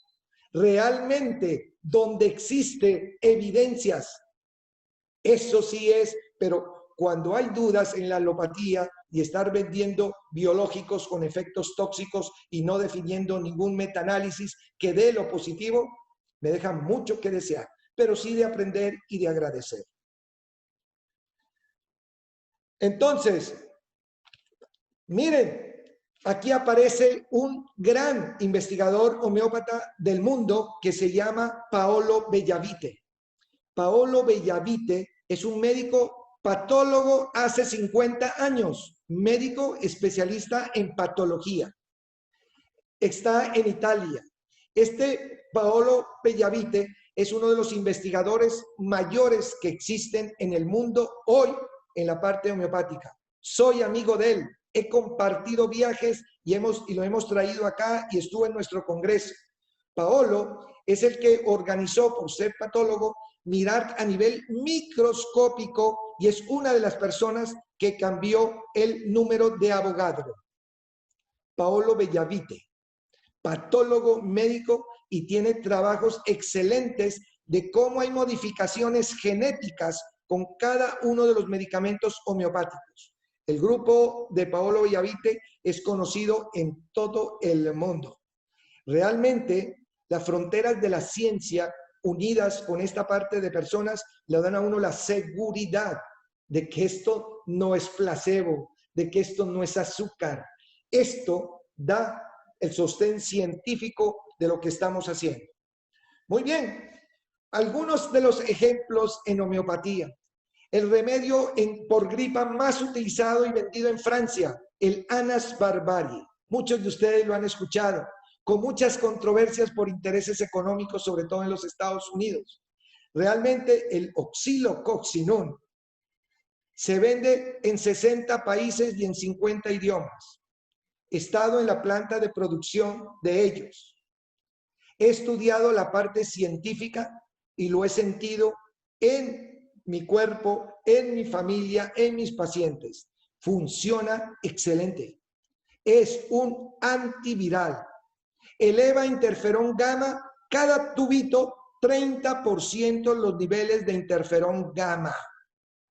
Realmente, donde existe evidencias, eso sí es, pero cuando hay dudas en la alopatía y estar vendiendo biológicos con efectos tóxicos y no definiendo ningún metaanálisis que dé lo positivo, me deja mucho que desear, pero sí de aprender y de agradecer. Entonces, miren, aquí aparece un gran investigador homeópata del mundo que se llama Paolo Bellavite. Paolo Bellavite es un médico patólogo hace 50 años, médico especialista en patología. Está en Italia. Este Paolo Bellavite es uno de los investigadores mayores que existen en el mundo hoy en la parte homeopática. Soy amigo de él, he compartido viajes y lo hemos traído acá y estuvo en nuestro congreso. Paolo es el que organizó, por ser patólogo, mirar a nivel microscópico y es una de las personas que cambió el número de Avogadro. Paolo Bellavite, patólogo médico, y tiene trabajos excelentes de cómo hay modificaciones genéticas con cada uno de los medicamentos homeopáticos. El grupo de Paolo Bellavite es conocido en todo el mundo. Realmente, las fronteras de la ciencia unidas con esta parte de personas le dan a uno la seguridad de que esto no es placebo, de que esto no es azúcar. Esto da el sostén científico de lo que estamos haciendo. Muy bien, algunos de los ejemplos en homeopatía. El remedio por gripa más utilizado y vendido en Francia, el Anas Barbarie. Muchos de ustedes lo han escuchado, con muchas controversias por intereses económicos, sobre todo en los Estados Unidos. Realmente el Oxylococcinum se vende en 60 países y en 50 idiomas. He estado en la planta de producción de ellos. He estudiado la parte científica y lo he sentido en mi cuerpo, en mi familia, en mis pacientes. Funciona excelente. Es un antiviral. Eleva interferón gamma, cada tubito 30% los niveles de interferón gamma.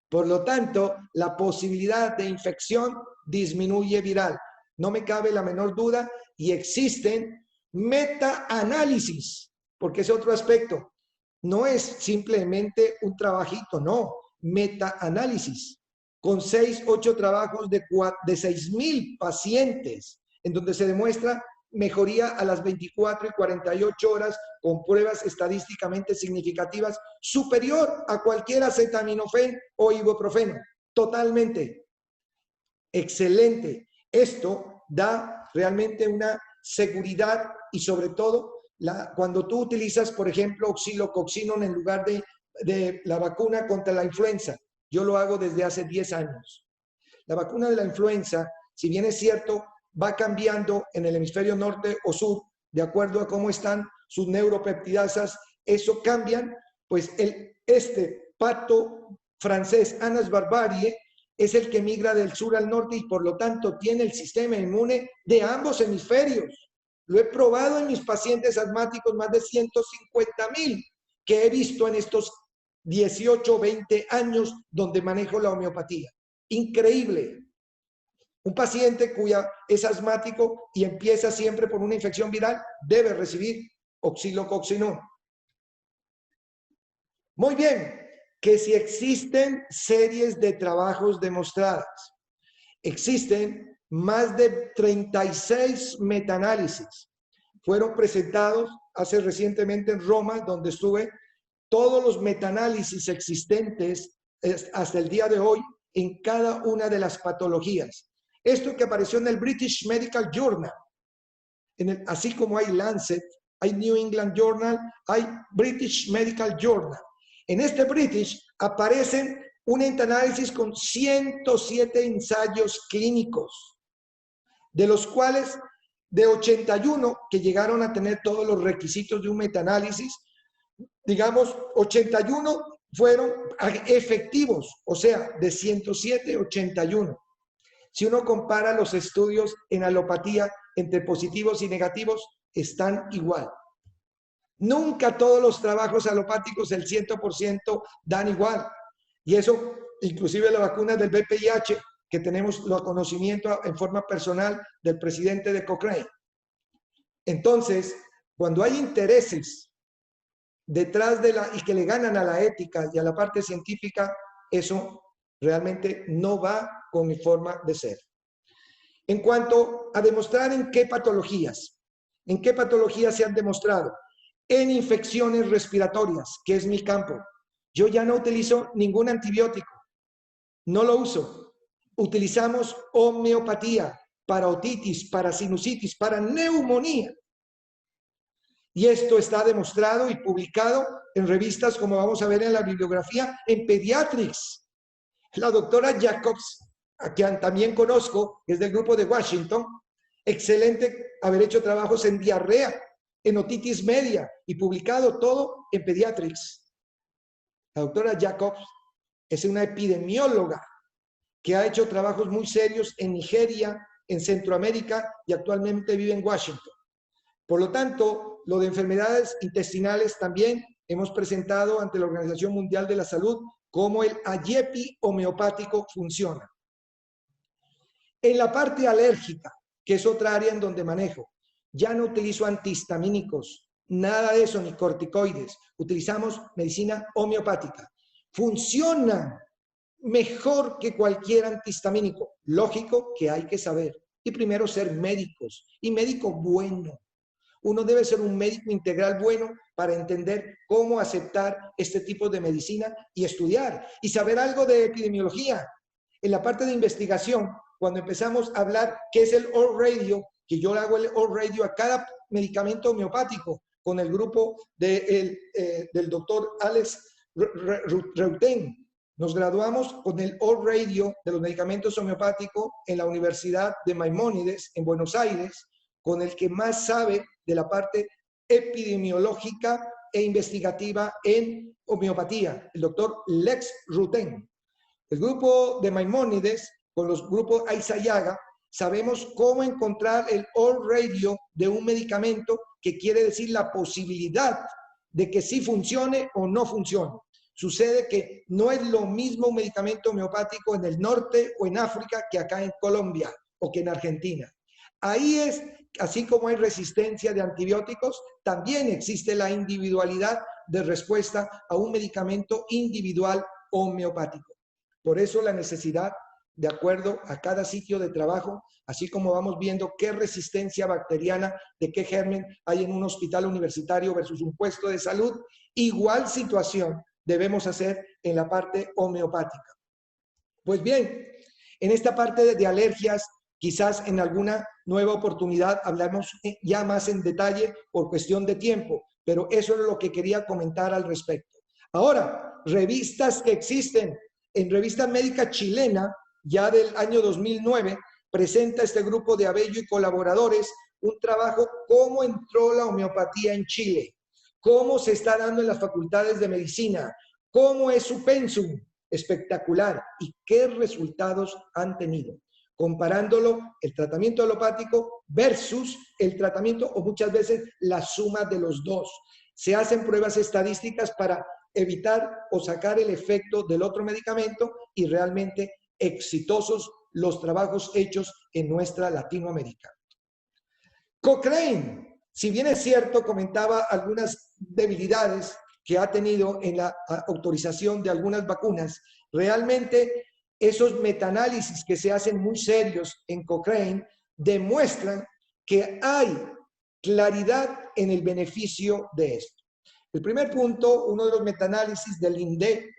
Por lo tanto, la posibilidad de infección disminuye viral. No me cabe la menor duda, y existen metaanálisis, porque es otro aspecto. No es simplemente un trabajito, no, metaanálisis, con 6, 8 trabajos de 6,000 pacientes, en donde se demuestra mejoría a las 24 y 48 horas con pruebas estadísticamente significativas superior a cualquier acetaminofén o ibuprofeno. Totalmente. Excelente. Esto da realmente una seguridad y sobre todo cuando tú utilizas, por ejemplo, Oxylococcinum en lugar de la vacuna contra la influenza. Yo lo hago desde hace 10 años. La vacuna de la influenza, si bien es cierto, va cambiando en el hemisferio norte o sur, de acuerdo a cómo están sus neuropeptidasas, eso cambian, pues este pato francés, Anas barbarie, es el que migra del sur al norte y por lo tanto tiene el sistema inmune de ambos hemisferios. Lo he probado en mis pacientes asmáticos, más de 150,000 que he visto en estos 18, 20 años donde manejo la homeopatía. Increíble. Un paciente cuya es asmático y empieza siempre por una infección viral debe recibir oxilococcinum. Muy bien, que si existen series de trabajos demostradas, existen más de 36 metaanálisis. Fueron presentados hace recientemente en Roma, donde estuve, todos los metaanálisis existentes hasta el día de hoy en cada una de las patologías. Esto que apareció en el British Medical Journal, así como hay Lancet, hay New England Journal, hay British Medical Journal. En este British aparecen un metaanálisis con 107 ensayos clínicos, de los cuales de 81 que llegaron a tener todos los requisitos de un metaanálisis, digamos, 81 fueron efectivos, o sea, de 107, 81. Si uno compara los estudios en alopatía entre positivos y negativos, están igual. Nunca todos los trabajos alopáticos, el 100%, dan igual. Y eso, inclusive las vacunas del VPIH, que tenemos el conocimiento en forma personal del presidente de Cochrane. Entonces, cuando hay intereses detrás y que le ganan a la ética y a la parte científica, eso realmente no va con mi forma de ser. En cuanto a demostrar en qué patologías se han demostrado, en infecciones respiratorias, que es mi campo. Yo ya no utilizo ningún antibiótico, no lo uso. Utilizamos homeopatía para otitis, para sinusitis, para neumonía. Y esto está demostrado y publicado en revistas, como vamos a ver en la bibliografía, en Pediatrics. La doctora Jacobs, a quien también conozco, es del grupo de Washington, excelente haber hecho trabajos en diarrea, en otitis media y publicado todo en Pediatrics. La doctora Jacobs es una epidemióloga que ha hecho trabajos muy serios en Nigeria, en Centroamérica y actualmente vive en Washington. Por lo tanto, lo de enfermedades intestinales también hemos presentado ante la Organización Mundial de la Salud cómo el AYEPI homeopático funciona. En la parte alérgica, que es otra área en donde manejo, ya no utilizo antihistamínicos, nada de eso, ni corticoides. Utilizamos medicina homeopática. Funciona mejor que cualquier antihistamínico. Lógico que hay que saber. Y primero ser médicos, y médico bueno. Uno debe ser un médico integral bueno para entender cómo aceptar este tipo de medicina y estudiar y saber algo de epidemiología. En la parte de investigación, cuando empezamos a hablar qué es el All Radio, que yo le hago el All Radio a cada medicamento homeopático con el grupo del doctor Alex Reuten. Nos graduamos con el All Radio de los medicamentos homeopáticos en la Universidad de Maimónides en Buenos Aires, con el que más sabe de la parte epidemiológica e investigativa en homeopatía, el doctor Lex Rutten. El grupo de Maimónides, con los grupos Aizayaga, sabemos cómo encontrar el All Radio de un medicamento, que quiere decir la posibilidad de que sí funcione o no funcione. Sucede que no es lo mismo un medicamento homeopático en el norte o en África que acá en Colombia o que en Argentina. Ahí es, así como hay resistencia de antibióticos, también existe la individualidad de respuesta a un medicamento individual homeopático. Por eso la necesidad, de acuerdo a cada sitio de trabajo, así como vamos viendo qué resistencia bacteriana, de qué germen hay en un hospital universitario versus un puesto de salud, igual situación debemos hacer en la parte homeopática. Pues bien, en esta parte de alergias, quizás en alguna nueva oportunidad hablamos ya más en detalle por cuestión de tiempo, pero eso es lo que quería comentar al respecto. Ahora, revistas que existen, en revista médica chilena, ya del año 2009, presenta este grupo de Abello y colaboradores un trabajo, cómo entró la homeopatía en Chile, cómo se está dando en las facultades de medicina, cómo es su pensum, espectacular, y qué resultados han tenido, comparándolo el tratamiento alopático versus el tratamiento, o muchas veces la suma de los dos. Se hacen pruebas estadísticas para evitar o sacar el efecto del otro medicamento, y realmente exitosos los trabajos hechos en nuestra Latinoamérica. Cochrane, si bien es cierto, comentaba algunas debilidades que ha tenido en la autorización de algunas vacunas, realmente esos metaanálisis que se hacen muy serios en Cochrane demuestran que hay claridad en el beneficio de esto. El primer punto, uno de los metaanálisis del INDE,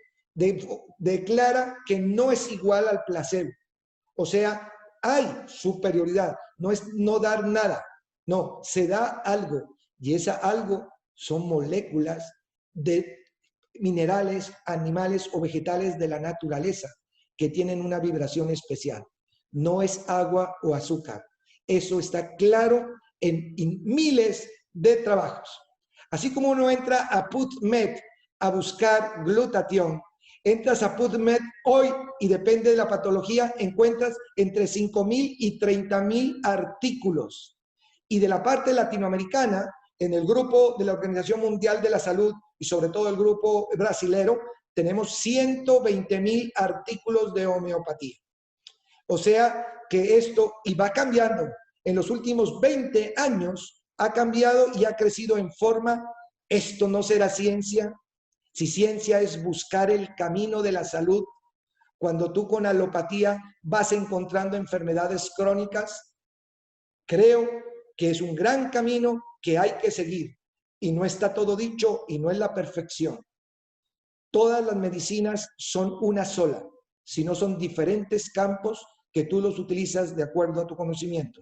declara que no es igual al placebo. O sea, hay superioridad, no es no dar nada, no, se da algo, y esa algo son moléculas de minerales, animales o vegetales de la naturaleza que tienen una vibración especial. No es agua o azúcar. Eso está claro en miles de trabajos. Así como uno entra a PubMed a buscar glutatión, entras a PubMed hoy y depende de la patología, encuentras entre 5,000 y 30,000 artículos. Y de la parte latinoamericana, en el grupo de la Organización Mundial de la Salud y sobre todo el grupo brasilero, tenemos 120,000 artículos de homeopatía. O sea que esto, y va cambiando, en los últimos 20 años ha cambiado y ha crecido en forma. Esto no será ciencia. Si ciencia es buscar el camino de la salud, cuando tú con alopatía vas encontrando enfermedades crónicas, creo que es un gran camino que hay que seguir. Y no está todo dicho y no es la perfección. Todas las medicinas son una sola, si no son diferentes campos que tú los utilizas de acuerdo a tu conocimiento.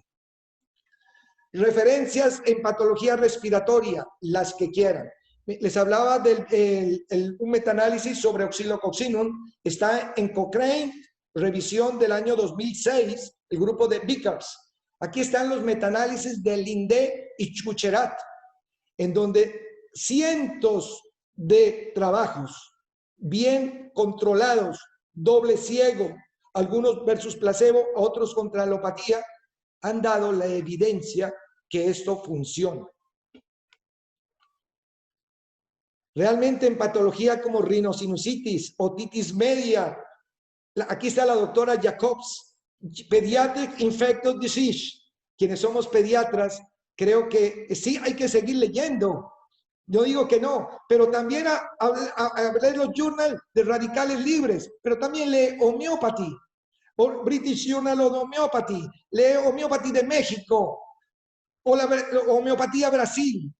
Referencias en patología respiratoria, las que quieran. Les hablaba de un metaanálisis sobre Oscillococcinum, está en Cochrane, revisión del año 2006, el grupo de Vickers. Aquí están los metaanálisis de Linde y Kucherat, en donde cientos de trabajos bien controlados, doble ciego, algunos versus placebo, otros contra alopatía, han dado la evidencia que esto funciona. Realmente en patología como rinosinusitis, otitis media, aquí está la doctora Jacobs, Pediatric Infectious Disease. Quienes somos pediatras, creo que sí hay que seguir leyendo. Yo digo que no, pero también a leer los journals de radicales libres, pero también lee Homeopathy, o British Journal of Homeopathy, lee Homeopathy de México, o la homeopatía Brasil.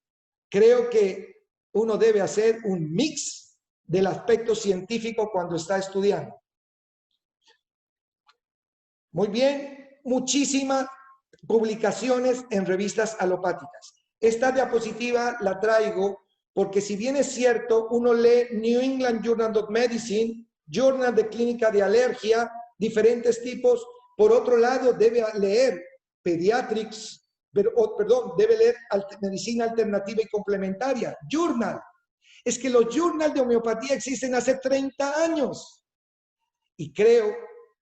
Creo que uno debe hacer un mix del aspecto científico cuando está estudiando. Muy bien, muchísimas publicaciones en revistas alopáticas. Esta diapositiva la traigo porque, si bien es cierto, uno lee New England Journal of Medicine, Journal de Clínica de Alergia, diferentes tipos. Por otro lado, debe leer Pediatrics, debe leer Medicina Alternativa y Complementaria, Journal. Es que los journals de homeopatía existen hace 30 años. Y creo,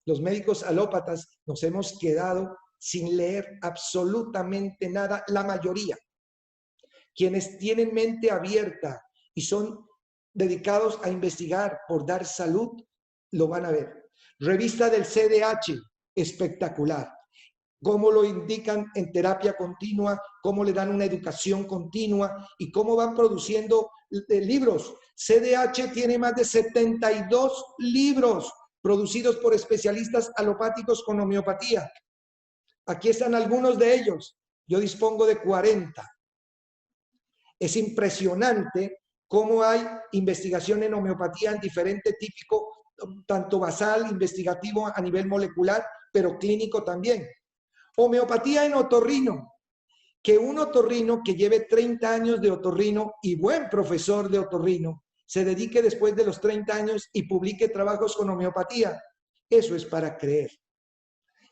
los médicos alópatas nos hemos quedado sin leer absolutamente nada, la mayoría. Quienes tienen mente abierta y son dedicados a investigar por dar salud, lo van a ver. Revista del CDH, espectacular. Cómo lo indican en terapia continua, cómo le dan una educación continua y cómo van produciendo libros. CDH tiene más de 72 libros producidos por especialistas alopáticos con homeopatía. Aquí están algunos de ellos. Yo dispongo de 40. Es impresionante cómo hay investigación en homeopatía en diferente típico, tanto basal, investigativo a nivel molecular, pero clínico también. Homeopatía en otorrino. Que un otorrino que lleve 30 años de otorrino y buen profesor de otorrino se dedique después de los 30 años y publique trabajos con homeopatía. Eso es para creer.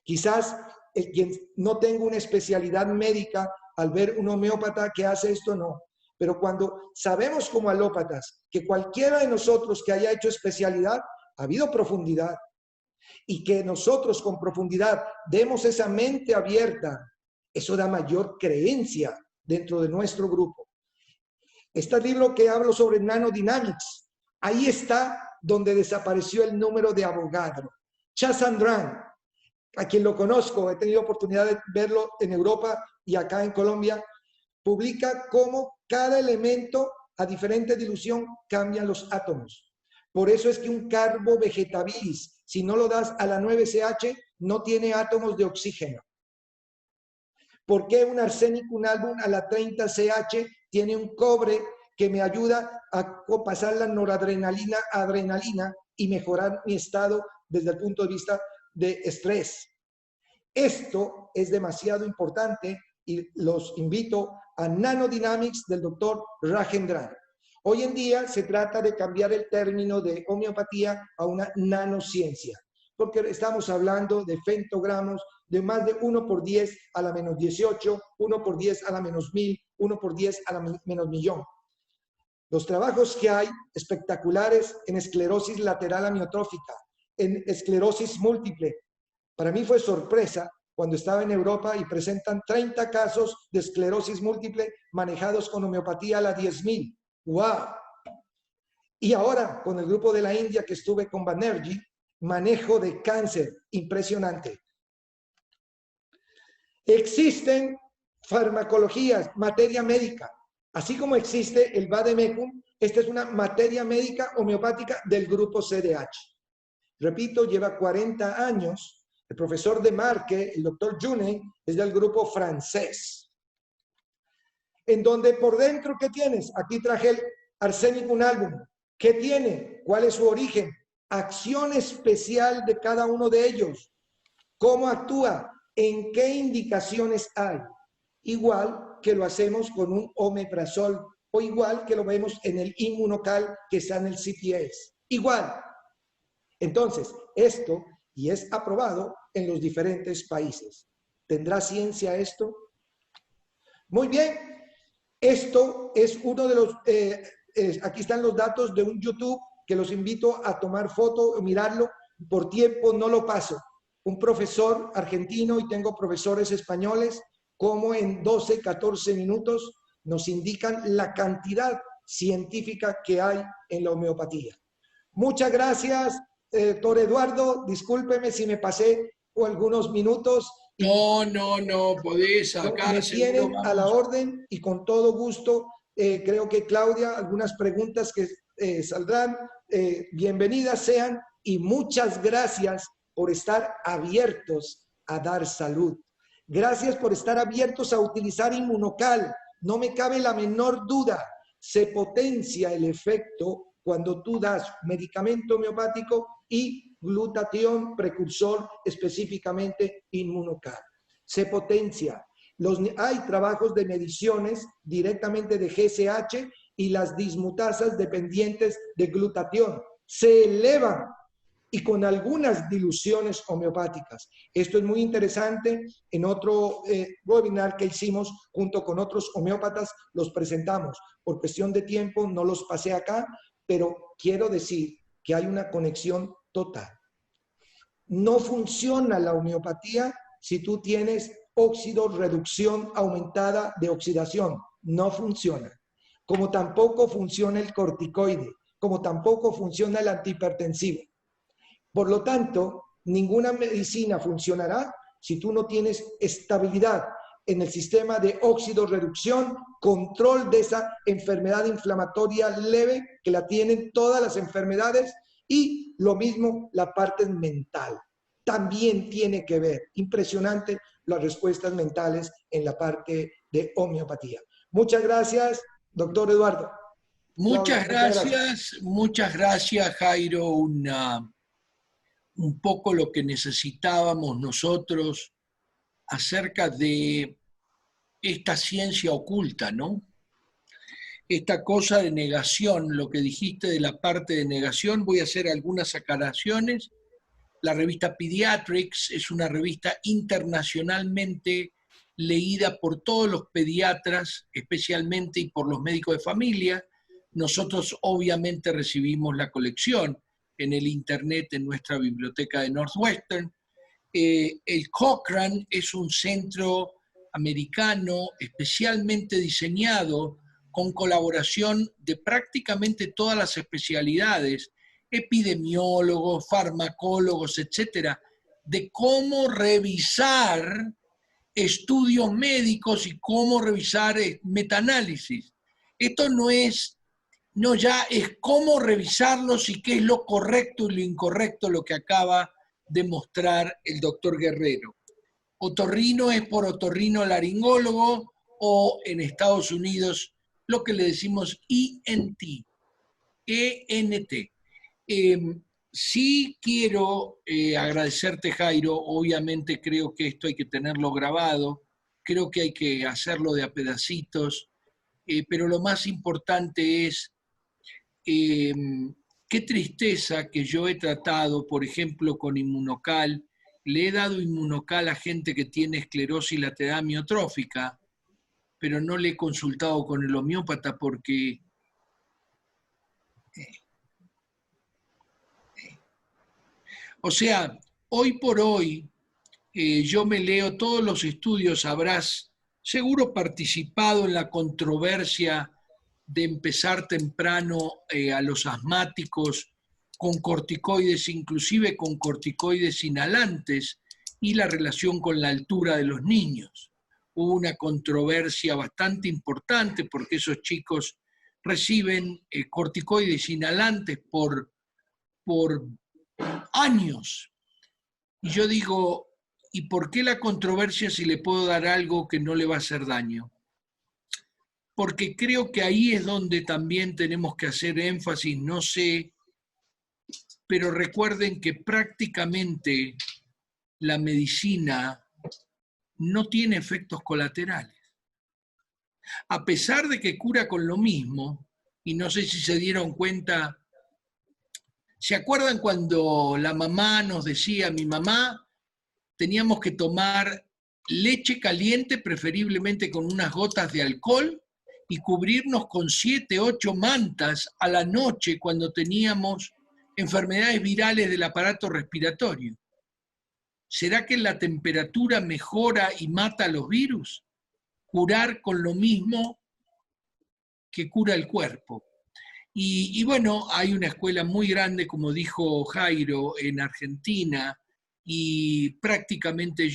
Quizás el quien no tenga una especialidad médica, al ver un homeópata que hace esto, no. Pero cuando sabemos como alópatas que cualquiera de nosotros que haya hecho especialidad, ha habido profundidad, y que nosotros con profundidad demos esa mente abierta, eso da mayor creencia dentro de nuestro grupo. Este libro que hablo sobre Nanodynamics, ahí está donde desapareció el número de Avogadro. Chasandran, a quien lo conozco, he tenido oportunidad de verlo en Europa y acá en Colombia, publica cómo cada elemento a diferente dilución cambian los átomos. Por eso es que un carbo vegetabilis, si no lo das a la 9CH, no tiene átomos de oxígeno. ¿Por qué un arsénico, un álbum a la 30CH tiene un cobre que me ayuda a pasar la noradrenalina a adrenalina y mejorar mi estado desde el punto de vista de estrés? Esto es demasiado importante y los invito a Nanodynamics del doctor Rajendran. Hoy en día se trata de cambiar el término de homeopatía a una nanociencia, porque estamos hablando de femtogramos de más de 1 por 10 a la menos 18, 1 por 10 a la menos 1000, 1 por 10 a la menos millón. Los trabajos que hay espectaculares en esclerosis lateral amiotrófica, en esclerosis múltiple. Para mí fue sorpresa cuando estaba en Europa y presentan 30 casos de esclerosis múltiple manejados con homeopatía a la 10.000. ¡Wow! Y ahora, con el grupo de la India que estuve con Banerjee, manejo de cáncer, impresionante. Existen farmacologías, materia médica, así como existe el Vademecum, esta es una materia médica homeopática del grupo CDH. Repito, lleva 40 años. El profesor de Marque, el doctor Junet, es del grupo francés. En donde por dentro, ¿qué tienes? Aquí traje el arsénico, un álbum. ¿Qué tiene? ¿Cuál es su origen? Acción especial de cada uno de ellos. ¿Cómo actúa? ¿En qué indicaciones hay? Igual que lo hacemos con un omeprazol o igual que lo vemos en el Immunocal que está en el CPS. Igual. Entonces, esto y es aprobado en los diferentes países. ¿Tendrá ciencia esto? Muy bien. Esto es uno de los... aquí están los datos de un YouTube que los invito a tomar foto o mirarlo. Por tiempo no lo paso. Un profesor argentino y tengo profesores españoles, como en 12, 14 minutos nos indican la cantidad científica que hay en la homeopatía. Muchas gracias, doctor Eduardo. Discúlpeme si me pasé algunos minutos. No, podés acá. Me tienen a la orden y con todo gusto. Creo que Claudia, algunas preguntas que saldrán, bienvenidas sean y muchas gracias por estar abiertos a dar salud. Gracias por estar abiertos a utilizar Immunocal. No me cabe la menor duda. Se potencia el efecto cuando tú das medicamento homeopático y glutatión precursor, específicamente Immunocal. Se potencia. Hay trabajos de mediciones directamente de GSH y las dismutasas dependientes de glutatión. Se elevan y con algunas diluciones homeopáticas. Esto es muy interesante. En otro webinar que hicimos junto con otros homeópatas los presentamos. Por cuestión de tiempo no los pasé acá, pero quiero decir que hay una conexión total. No funciona la homeopatía si tú tienes óxido reducción aumentada de oxidación. No funciona. Como tampoco funciona el corticoide, como tampoco funciona el antihipertensivo. Por lo tanto, ninguna medicina funcionará si tú no tienes estabilidad en el sistema de óxido reducción, control de esa enfermedad inflamatoria leve que la tienen todas las enfermedades y lo mismo la parte mental. También tiene que ver, impresionante las respuestas mentales en la parte de homeopatía. Muchas gracias, doctor Eduardo. Muchas gracias, Jairo. Un poco lo que necesitábamos nosotros acerca de esta ciencia oculta, ¿no? Esta cosa de negación, lo que dijiste de la parte de negación, voy a hacer algunas aclaraciones La revista Pediatrics es una revista internacionalmente leída por todos los pediatras, especialmente, y por los médicos de familia. Nosotros obviamente recibimos la colección en el internet en nuestra biblioteca de Northwestern. El Cochrane es un centro americano especialmente diseñado con colaboración de prácticamente todas las especialidades, epidemiólogos, farmacólogos, etcétera, de cómo revisar estudios médicos y cómo revisar metaanálisis. Esto no ya es cómo revisarlos y qué es lo correcto y lo incorrecto, lo que acaba de mostrar el doctor Guerrero. Otorrino es por otorrinolaringólogo, o en Estados Unidos lo que le decimos ENT, E-N-T. Sí quiero agradecerte, Jairo. Obviamente creo que esto hay que tenerlo grabado, creo que hay que hacerlo de a pedacitos, pero lo más importante es qué tristeza que yo he tratado, por ejemplo, con Inmunocal. Le he dado Inmunocal a gente que tiene esclerosis lateral amiotrófica, pero no le he consultado con el homeópata porque o sea, hoy por hoy yo me leo todos los estudios. Habrás seguro participado en la controversia de empezar temprano a los asmáticos con corticoides, inclusive con corticoides inhalantes, y la relación con la altura de los niños. Hubo una controversia bastante importante porque esos chicos reciben corticoides inhalantes por años. Y yo digo, ¿y por qué la controversia si le puedo dar algo que no le va a hacer daño? Porque creo que ahí es donde también tenemos que hacer énfasis. No sé, pero recuerden que prácticamente la medicina no tiene efectos colaterales. A pesar de que cura con lo mismo, y no sé si se dieron cuenta, ¿se acuerdan cuando la mamá nos decía, mi mamá, teníamos que tomar leche caliente, preferiblemente con unas gotas de alcohol, y cubrirnos con 7, 8 mantas a la noche cuando teníamos enfermedades virales del aparato respiratorio? ¿Será que la temperatura mejora y mata los virus? Curar con lo mismo que cura el cuerpo. Y bueno, hay una escuela muy grande, como dijo Jairo, en Argentina, y prácticamente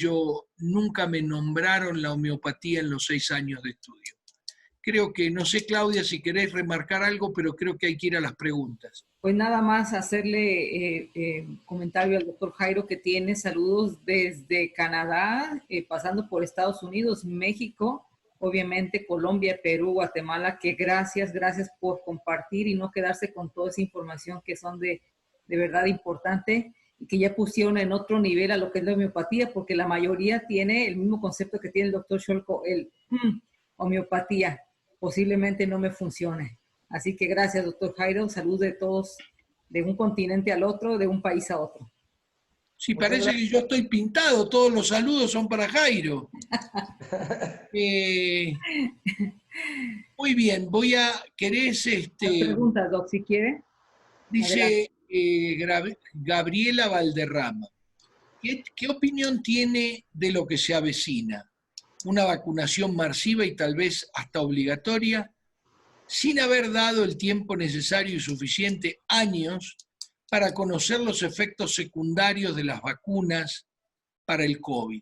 nunca me nombraron la homeopatía en los 6 años de estudio. Creo que, no sé, Claudia, si querés remarcar algo, pero creo que hay que ir a las preguntas. Pues nada más hacerle comentario al doctor Jairo, que tiene saludos desde Canadá, pasando por Estados Unidos, México, obviamente Colombia, Perú, Guatemala, que gracias por compartir y no quedarse con toda esa información que son de verdad importante, y que ya pusieron en otro nivel a lo que es la homeopatía, porque la mayoría tiene el mismo concepto que tiene el doctor Scholko, homeopatía, posiblemente no me funcione. Así que gracias, doctor Jairo. Salud de todos, de un continente al otro, de un país a otro. Sí, parece que yo estoy pintado. Todos los saludos son para Jairo. Muy bien, ¿querés? Preguntas, Doc, si quiere. Dice Gabriela Valderrama. ¿Qué opinión tiene de lo que se avecina? Una vacunación masiva y tal vez hasta obligatoria, sin haber dado el tiempo necesario y suficiente, años, para conocer los efectos secundarios de las vacunas para el COVID.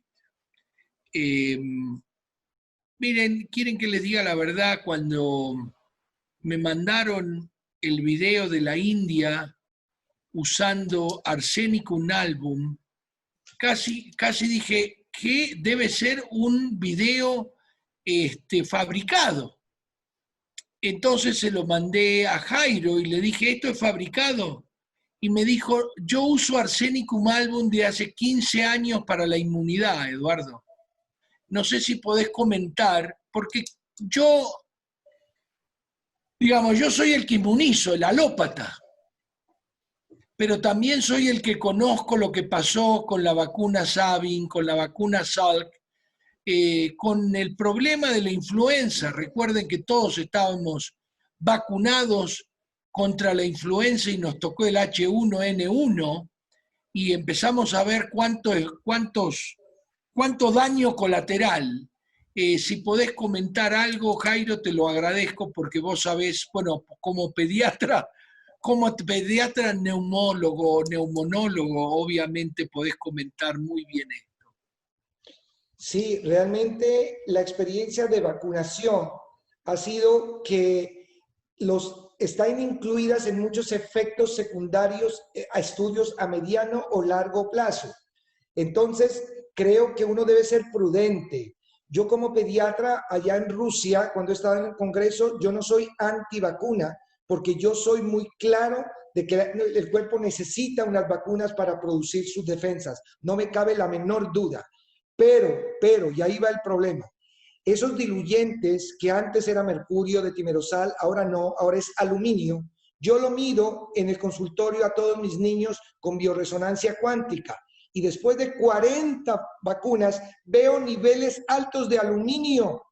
Miren, quieren que les diga la verdad, cuando me mandaron el video de la India usando Arsenicum album, casi dije que debe ser un video fabricado. Entonces se lo mandé a Jairo y le dije, ¿esto es fabricado? Y me dijo, yo uso Arsenicum album de hace 15 años para la inmunidad, Eduardo. No sé si podés comentar, porque yo soy el que inmunizo, el alópata. pero también soy el que conozco lo que pasó con la vacuna Sabin, con la vacuna Salk, con el problema de la influenza. Recuerden que todos estábamos vacunados contra la influenza y nos tocó el H1N1 y empezamos a ver cuánto daño colateral. Si podés comentar algo, Jairo, te lo agradezco porque vos sabés, bueno, como pediatra neumólogo, neumonólogo, obviamente podés comentar muy bien esto. Sí, realmente la experiencia de vacunación ha sido que están incluidas en muchos efectos secundarios a estudios a mediano o largo plazo. Entonces, creo que uno debe ser prudente. Yo como pediatra allá en Rusia, cuando estaba en el Congreso, yo no soy antivacuna, porque yo soy muy claro de que el cuerpo necesita unas vacunas para producir sus defensas. No me cabe la menor duda. Pero, y ahí va el problema. Esos diluyentes que antes era mercurio de timerosal, ahora no, ahora es aluminio. Yo lo mido en el consultorio a todos mis niños con bioresonancia cuántica. Y después de 40 vacunas, veo niveles altos de aluminio.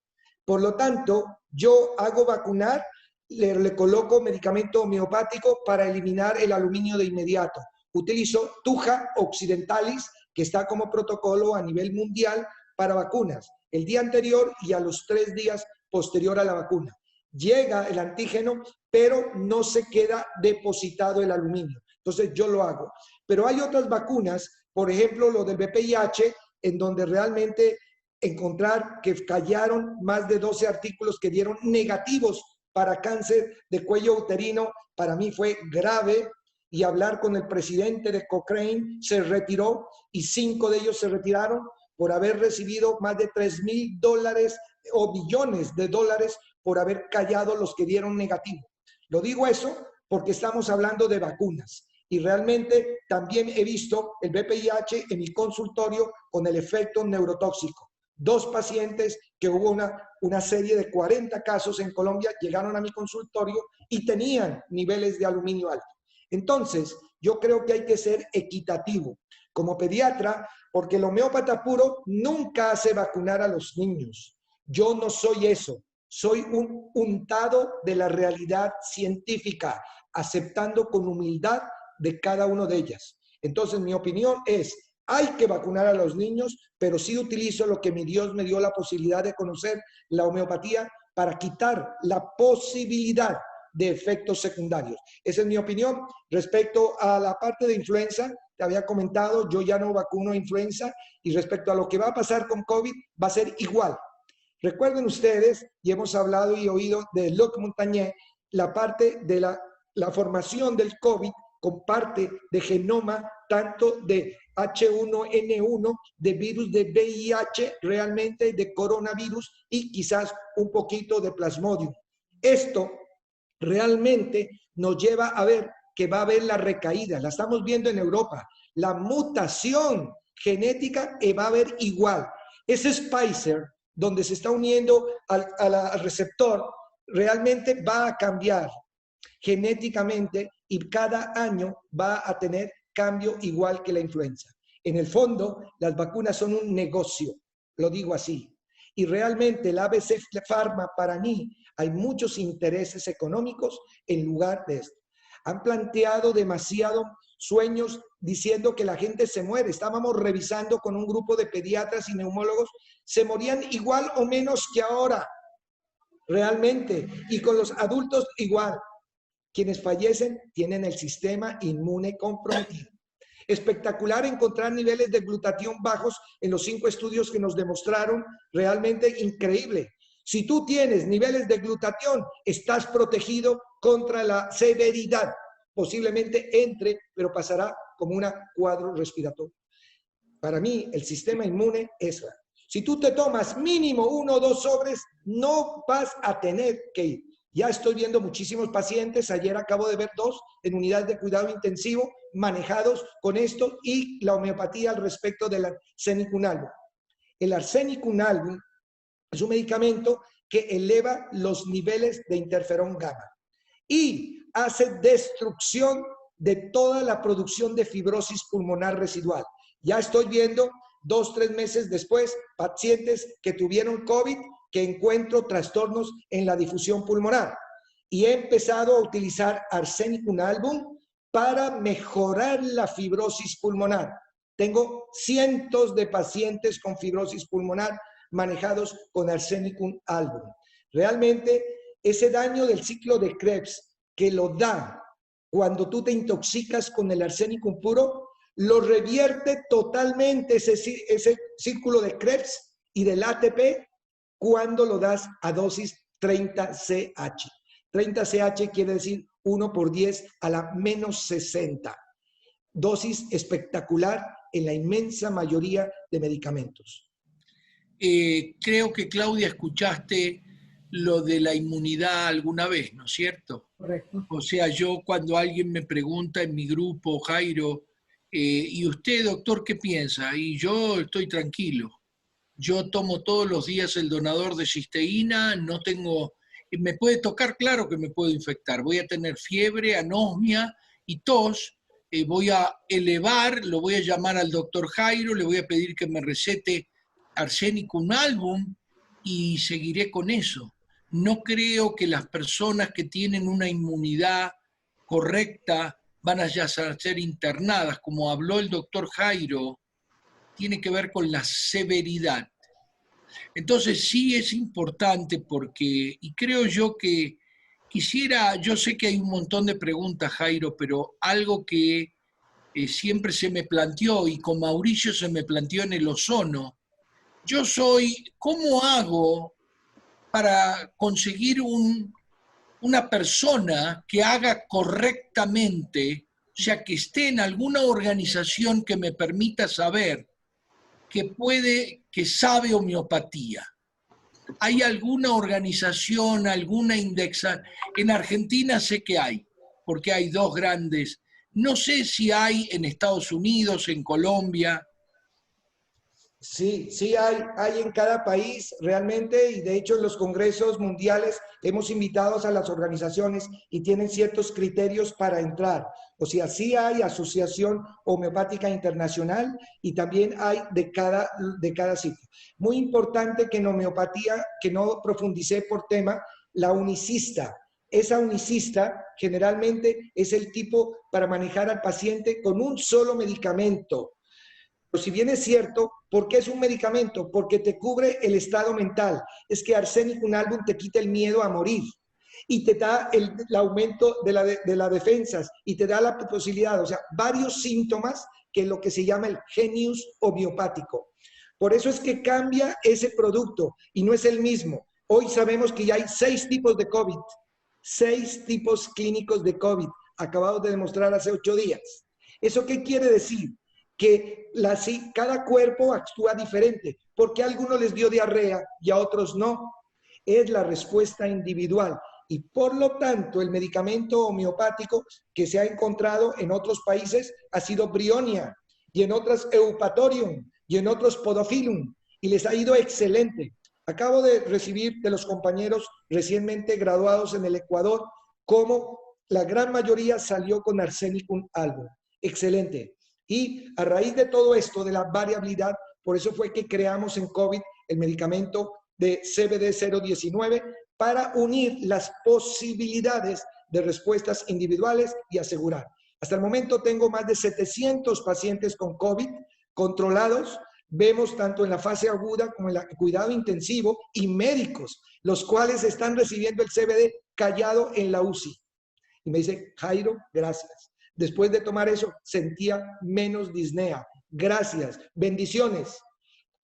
Por lo tanto, yo hago vacunar, le coloco medicamento homeopático para eliminar el aluminio de inmediato. Utilizo Tuja occidentalis, que está como protocolo a nivel mundial para vacunas, el día anterior y a los 3 días posterior a la vacuna. Llega el antígeno, pero no se queda depositado el aluminio. Entonces yo lo hago. Pero hay otras vacunas, por ejemplo, lo del VPIH, en donde realmente encontrar que callaron más de 12 artículos que dieron negativos para cáncer de cuello uterino, para mí fue grave. Y hablar con el presidente de Cochrane, se retiró y 5 de ellos se retiraron por haber recibido más de $3,000 o billones de dólares por haber callado los que dieron negativo. Lo digo eso porque estamos hablando de vacunas y realmente también he visto el VPIH en mi consultorio con el efecto neurotóxico. 2 pacientes que hubo una serie de 40 casos en Colombia llegaron a mi consultorio y tenían niveles de aluminio alto. Entonces, yo creo que hay que ser equitativo como pediatra, porque el homeópata puro nunca hace vacunar a los niños. Yo no soy eso. Soy un untado de la realidad científica, aceptando con humildad de cada una de ellas. Entonces, mi opinión es, hay que vacunar a los niños, pero sí utilizo lo que mi Dios me dio la posibilidad de conocer, la homeopatía, para quitar la posibilidad de efectos secundarios. Esa es mi opinión. Respecto a la parte de influenza, te había comentado, yo ya no vacuno influenza y respecto a lo que va a pasar con COVID, va a ser igual. Recuerden ustedes, y hemos hablado y oído de Luc Montagnier, la parte de la formación del COVID con parte de genoma, tanto de H1N1, de virus de VIH, realmente de coronavirus y quizás un poquito de plasmodium. Esto realmente nos lleva a ver que va a haber la recaída, la estamos viendo en Europa, la mutación genética va a haber igual. Ese Spicer, donde se está uniendo al receptor, realmente va a cambiar genéticamente y cada año va a tener cambio igual que la influenza. En el fondo, las vacunas son un negocio, lo digo así. Y realmente el ABC Pharma, para mí, hay muchos intereses económicos en lugar de esto. Han planteado demasiados sueños diciendo que la gente se muere. Estábamos revisando con un grupo de pediatras y neumólogos, se morían igual o menos que ahora, realmente. Y con los adultos igual. Quienes fallecen tienen el sistema inmune comprometido. Espectacular encontrar niveles de glutatión bajos en los 5 estudios que nos demostraron, realmente increíble. Si tú tienes niveles de glutatión, estás protegido contra la severidad. Posiblemente entre, pero pasará como un cuadro respiratorio. Para mí, el sistema inmune es... Si tú te tomas mínimo 1 o 2 sobres, no vas a tener que ir. Ya estoy viendo muchísimos pacientes, ayer acabo de ver 2 en unidades de cuidado intensivo manejados con esto y la homeopatía al respecto del arsénicum album. El arsénicum album es un medicamento que eleva los niveles de interferón gamma y hace destrucción de toda la producción de fibrosis pulmonar residual. Ya estoy viendo 2, 3 meses después pacientes que tuvieron COVID que encuentro trastornos en la difusión pulmonar. Y he empezado a utilizar Arsenicum album para mejorar la fibrosis pulmonar. Tengo cientos de pacientes con fibrosis pulmonar manejados con Arsenicum album. Realmente, ese daño del ciclo de Krebs que lo da cuando tú te intoxicas con el arsénico puro, lo revierte totalmente ese círculo de Krebs y del ATP cuando lo das a dosis 30CH. 30CH quiere decir 1 por 10 a la menos 60. Dosis espectacular en la inmensa mayoría de medicamentos. Creo que, Claudia, escuchaste lo de la inmunidad alguna vez, ¿no es cierto? Correcto. O sea, yo cuando alguien me pregunta en mi grupo, Jairo, ¿y usted, doctor, qué piensa? Y yo estoy tranquilo. Yo tomo todos los días el donador de cisteína, no tengo, me puede tocar, claro que me puedo infectar. Voy a tener fiebre, anosmia y tos. Voy a elevar, lo voy a llamar al doctor Jairo, le voy a pedir que me recete Arsenicum album y seguiré con eso. No creo que las personas que tienen una inmunidad correcta van a ya ser internadas. Como habló el doctor Jairo, tiene que ver con la severidad. Entonces sí es importante porque, y creo yo que quisiera, yo sé que hay un montón de preguntas, Jairo, pero algo que siempre se me planteó y con Mauricio se me planteó en el ozono, yo soy, ¿cómo hago para conseguir una persona que haga correctamente, o sea, que esté en alguna organización que me permita saber que sabe homeopatía? ¿Hay alguna organización, alguna indexa? En Argentina sé que hay, porque hay 2 grandes. No sé si hay en Estados Unidos, en Colombia. Sí, sí hay en cada país realmente, y de hecho en los congresos mundiales hemos invitado a las organizaciones y tienen ciertos criterios para entrar. O sea, sí hay Asociación Homeopática Internacional y también hay de cada sitio. Muy importante que en homeopatía, que no profundicé por tema, la unicista. Esa unicista generalmente es el tipo para manejar al paciente con un solo medicamento. Pero si bien es cierto, ¿por qué es un medicamento? Porque te cubre el estado mental. Es que Arsenicum album te quita el miedo a morir y te da el aumento de las defensas y te da la posibilidad, o sea, varios síntomas que es lo que se llama el genius homeopático. Por eso es que cambia ese producto y no es el mismo. Hoy sabemos que ya hay 6 tipos de COVID, 6 tipos clínicos de COVID, acabados de demostrar hace 8 días. ¿Eso qué quiere decir? Que cada cuerpo actúa diferente. Porque a algunos les dio diarrea y a otros no. Es la respuesta individual. Y por lo tanto, el medicamento homeopático que se ha encontrado en otros países ha sido Brionia, y en otras Eupatorium, y en otros Podophyllum, y les ha ido excelente. Acabo de recibir de los compañeros recientemente graduados en el Ecuador, como la gran mayoría salió con Arsenicum album. Excelente. Y a raíz de todo esto, de la variabilidad, por eso fue que creamos en COVID el medicamento de CBD 019 para unir las posibilidades de respuestas individuales y asegurar. Hasta el momento tengo más de 700 pacientes con COVID controlados. Vemos tanto en la fase aguda como en el cuidado intensivo y médicos, los cuales están recibiendo el CBD callado en la UCI. Y me dice, Jairo, gracias. Después de tomar eso, sentía menos disnea. Gracias. Bendiciones.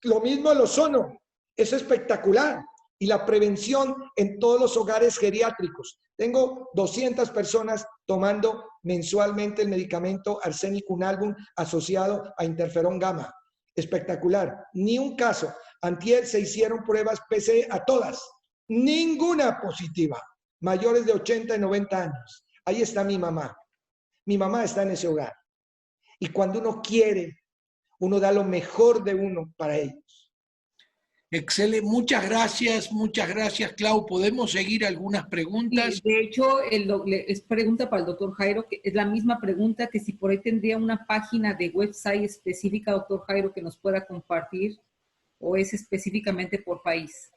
Lo mismo el ozono. Es espectacular. Y la prevención en todos los hogares geriátricos. Tengo 200 personas tomando mensualmente el medicamento Arsenicum album asociado a interferón gamma. Espectacular. Ni un caso. Antier se hicieron pruebas PCR a todas. Ninguna positiva. Mayores de 80 y 90 años. Ahí está mi mamá. Mi mamá está en ese hogar. Y cuando uno quiere, uno da lo mejor de uno para ellos. Excelente, muchas gracias, Clau. ¿Podemos seguir algunas preguntas? Sí, de hecho, es pregunta para el doctor Jairo, que es la misma pregunta que si por ahí tendría una página de website específica, doctor Jairo, que nos pueda compartir, o es específicamente por país.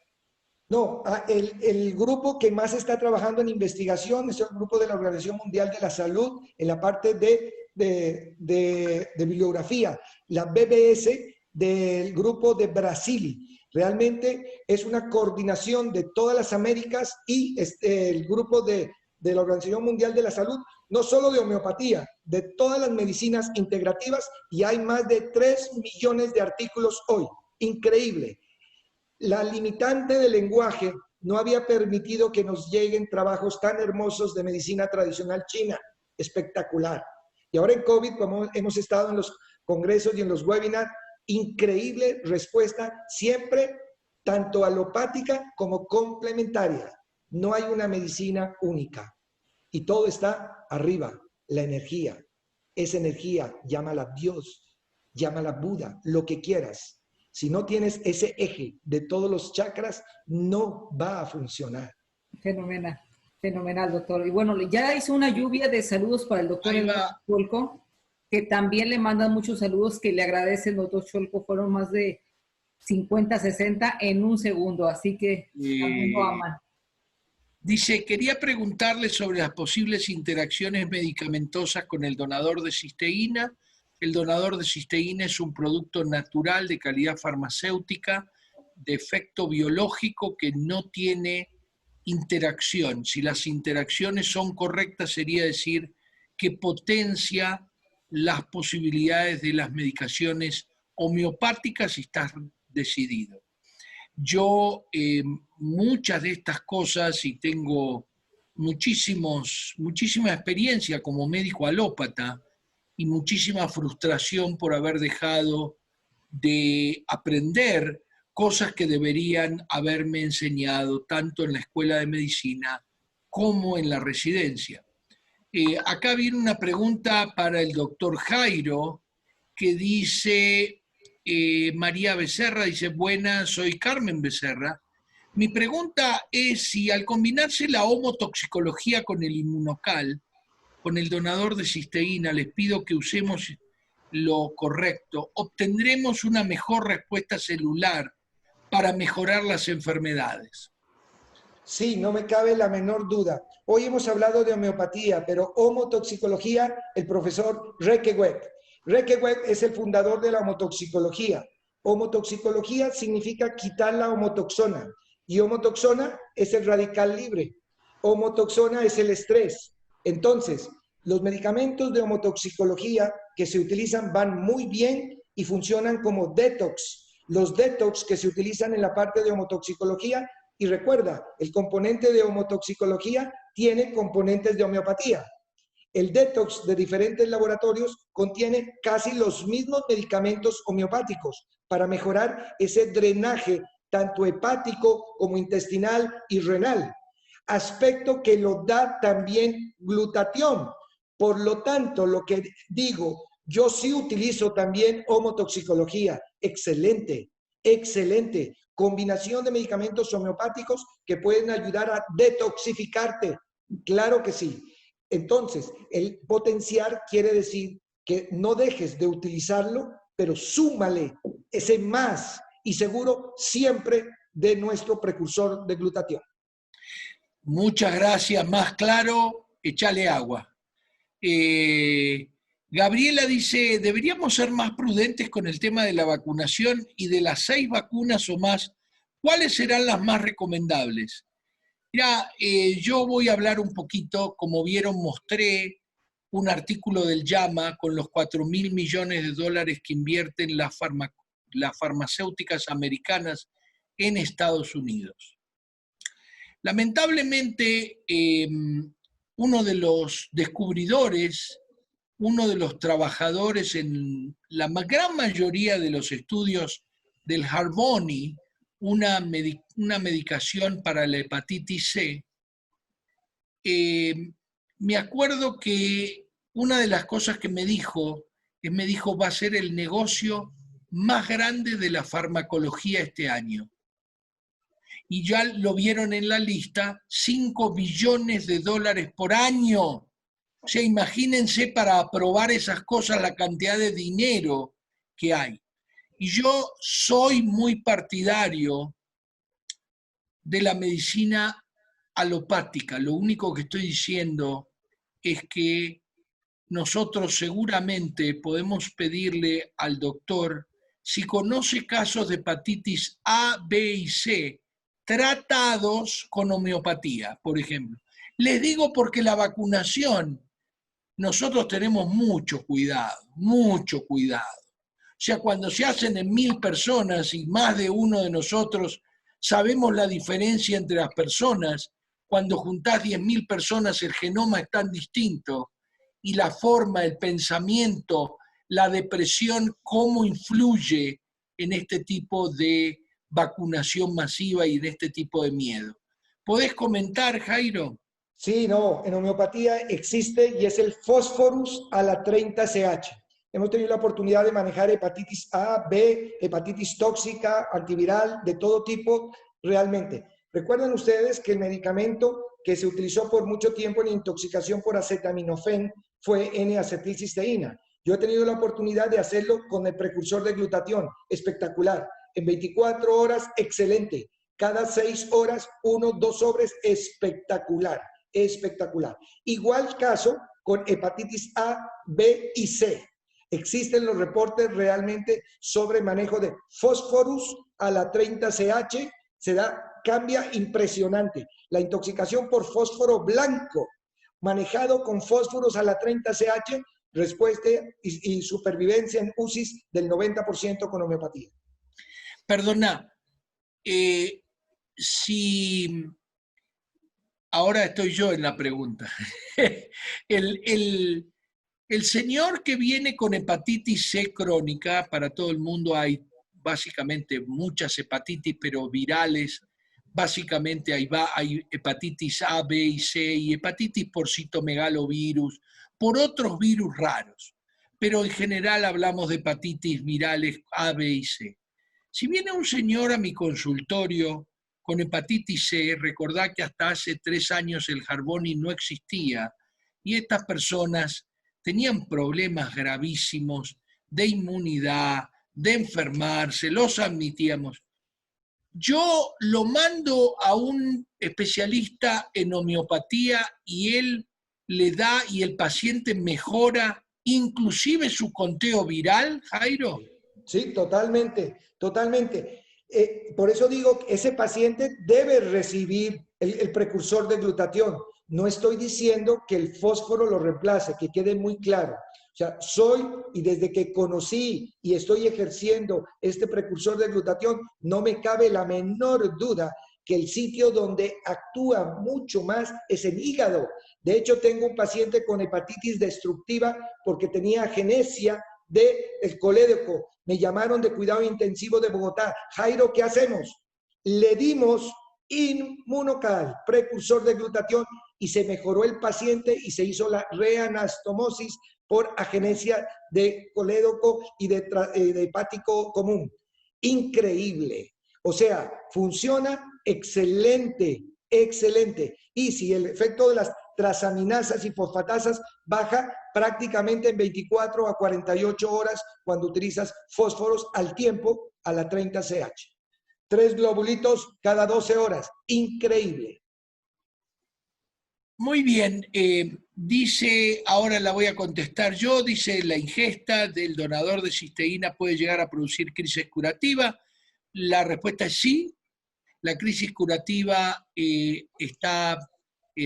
No, el grupo que más está trabajando en investigación es el grupo de la Organización Mundial de la Salud en la parte de bibliografía, la BBS del grupo de Brasil. Realmente es una coordinación de todas las Américas y el grupo de la Organización Mundial de la Salud, no solo de homeopatía, de todas las medicinas integrativas, y hay más de 3 millones de artículos hoy. Increíble. La limitante del lenguaje no había permitido que nos lleguen trabajos tan hermosos de medicina tradicional china. Espectacular. Y ahora en COVID, como hemos estado en los congresos y en los webinars, increíble respuesta, siempre tanto alopática como complementaria. No hay una medicina única. Y todo está arriba, la energía. Esa energía, llámala Dios, llámala Buda, lo que quieras. Si no tienes ese eje de todos los chakras, no va a funcionar. Fenomenal, fenomenal, doctor. Y bueno, ya hizo una lluvia de saludos para el doctor Cholco, que también le mandan muchos saludos, que le agradecen, doctor Cholco. Fueron más de 50, 60 en un segundo, así que también lo aman. Dice, quería preguntarle sobre las posibles interacciones medicamentosas con el donador de cisteína. El donador de cisteína es un producto natural de calidad farmacéutica, de efecto biológico que no tiene interacción. Si las interacciones son correctas, sería decir que potencia las posibilidades de las medicaciones homeopáticas si estás decidido. Yo muchas de estas cosas, y tengo muchísima experiencia como médico alópata, y muchísima frustración por haber dejado de aprender cosas que deberían haberme enseñado tanto en la escuela de medicina como en la residencia. Acá viene una pregunta para el doctor Jairo, que dice, María Becerra, dice, buenas, soy Carmen Becerra. Mi pregunta es si al combinarse la homotoxicología con el inmunocal, con el donador de cisteína, les pido que usemos lo correcto, obtendremos una mejor respuesta celular para mejorar las enfermedades. Sí, no me cabe la menor duda. Hoy hemos hablado de homeopatía, pero homotoxicología, el profesor Requeweg. Requeweg es el fundador de la homotoxicología. Homotoxicología significa quitar la homotoxona, y homotoxona es el radical libre. Homotoxona es el estrés. Entonces, los medicamentos de homotoxicología que se utilizan van muy bien y funcionan como detox. Los detox que se utilizan en la parte de homotoxicología, y recuerda, el componente de homotoxicología tiene componentes de homeopatía. El detox de diferentes laboratorios contiene casi los mismos medicamentos homeopáticos para mejorar ese drenaje tanto hepático como intestinal y renal. Aspecto que lo da también glutatión. Por lo tanto, lo que digo, yo sí utilizo también homotoxicología. Excelente, excelente. Combinación de medicamentos homeopáticos que pueden ayudar a detoxificarte. Claro que sí. Entonces, el potenciar quiere decir que no dejes de utilizarlo, pero súmale ese más y seguro siempre de nuestro precursor de glutatión. Muchas gracias, más claro, échale agua. Gabriela dice, deberíamos ser más prudentes con el tema de la vacunación y de las 6 vacunas o más, ¿cuáles serán las más recomendables? Mira, yo voy a hablar un poquito, como vieron, mostré un artículo del JAMA con los 4.000 millones de dólares que invierten las farmacéuticas americanas en Estados Unidos. Lamentablemente, uno de los descubridores, uno de los trabajadores en la gran mayoría de los estudios del Harvoni, una medicación para la hepatitis C, me acuerdo que una de las cosas que me dijo va a ser el negocio más grande de la farmacología este año. y ya lo vieron en la lista, 5 billones de dólares por año. O sea, imagínense para aprobar esas cosas la cantidad de dinero que hay. Y yo soy muy partidario de la medicina alopática. Lo único que estoy diciendo es que nosotros seguramente podemos pedirle al doctor si conoce casos de hepatitis A, B y C tratados con homeopatía, por ejemplo. Les digo porque la vacunación, nosotros tenemos mucho cuidado, mucho cuidado. O sea, cuando se hacen en 1000 personas y más de uno de nosotros sabemos la diferencia entre las personas, cuando juntás 10.000 personas el genoma es tan distinto y la forma, el pensamiento, la depresión, cómo influye en este tipo de vacunación masiva y en este tipo de miedo. ¿Podés comentar, Jairo? Sí, no, en homeopatía existe y es el Phosphorus a la 30CH. Hemos tenido la oportunidad de manejar hepatitis A, B, hepatitis tóxica, antiviral, de todo tipo, realmente. Recuerden ustedes que el medicamento que se utilizó por mucho tiempo en intoxicación por acetaminofén fue N-acetilcisteína. Yo he tenido la oportunidad de hacerlo con el precursor de glutatión, espectacular. En 24 horas, excelente. Cada 6 horas, 1, 2 sobres, espectacular, espectacular. Igual caso con hepatitis A, B y C. Existen los reportes realmente sobre manejo de Phosphorus a la 30CH, cambia impresionante. La intoxicación por fósforo blanco, manejado con fósforos a la 30CH, respuesta y supervivencia en UCIs del 90% con homeopatía. Perdona, si ahora estoy yo en la pregunta. El señor que viene con hepatitis C crónica, para todo el mundo hay básicamente muchas hepatitis, pero virales. Básicamente hay hepatitis A, B y C y hepatitis por citomegalovirus, por otros virus raros. Pero en general hablamos de hepatitis virales A, B y C. Si viene un señor a mi consultorio con hepatitis C, recordá que hasta hace 3 años el Harvoni no existía y estas personas tenían problemas gravísimos de inmunidad, de enfermarse, los admitíamos. Yo lo mando a un especialista en homeopatía y él le da y el paciente mejora inclusive su conteo viral, Jairo. Sí, totalmente, totalmente. Por eso digo que ese paciente debe recibir el precursor de glutatión. No estoy diciendo que el fósforo lo reemplace, que quede muy claro. O sea, y desde que conocí y estoy ejerciendo este precursor de glutatión, no me cabe la menor duda que el sitio donde actúa mucho más es el hígado. De hecho, tengo un paciente con hepatitis destructiva porque tenía agenesia del colédoco. Me llamaron de cuidado intensivo de Bogotá. Jairo, ¿qué hacemos? Le dimos Inmunocal, precursor de glutatión, y se mejoró el paciente y se hizo la reanastomosis por agenesia de colédoco y de hepático común. Increíble. O sea, funciona excelente, excelente. Y si el efecto de las transaminasas y fosfatasas baja prácticamente en 24 a 48 horas cuando utilizas fósforos al tiempo a la 30CH. 3 globulitos cada 12 horas. Increíble. Muy bien. Dice, ahora la voy a contestar yo, dice, la ingesta del donador de cisteína puede llegar a producir crisis curativa. La respuesta es sí. La crisis curativa está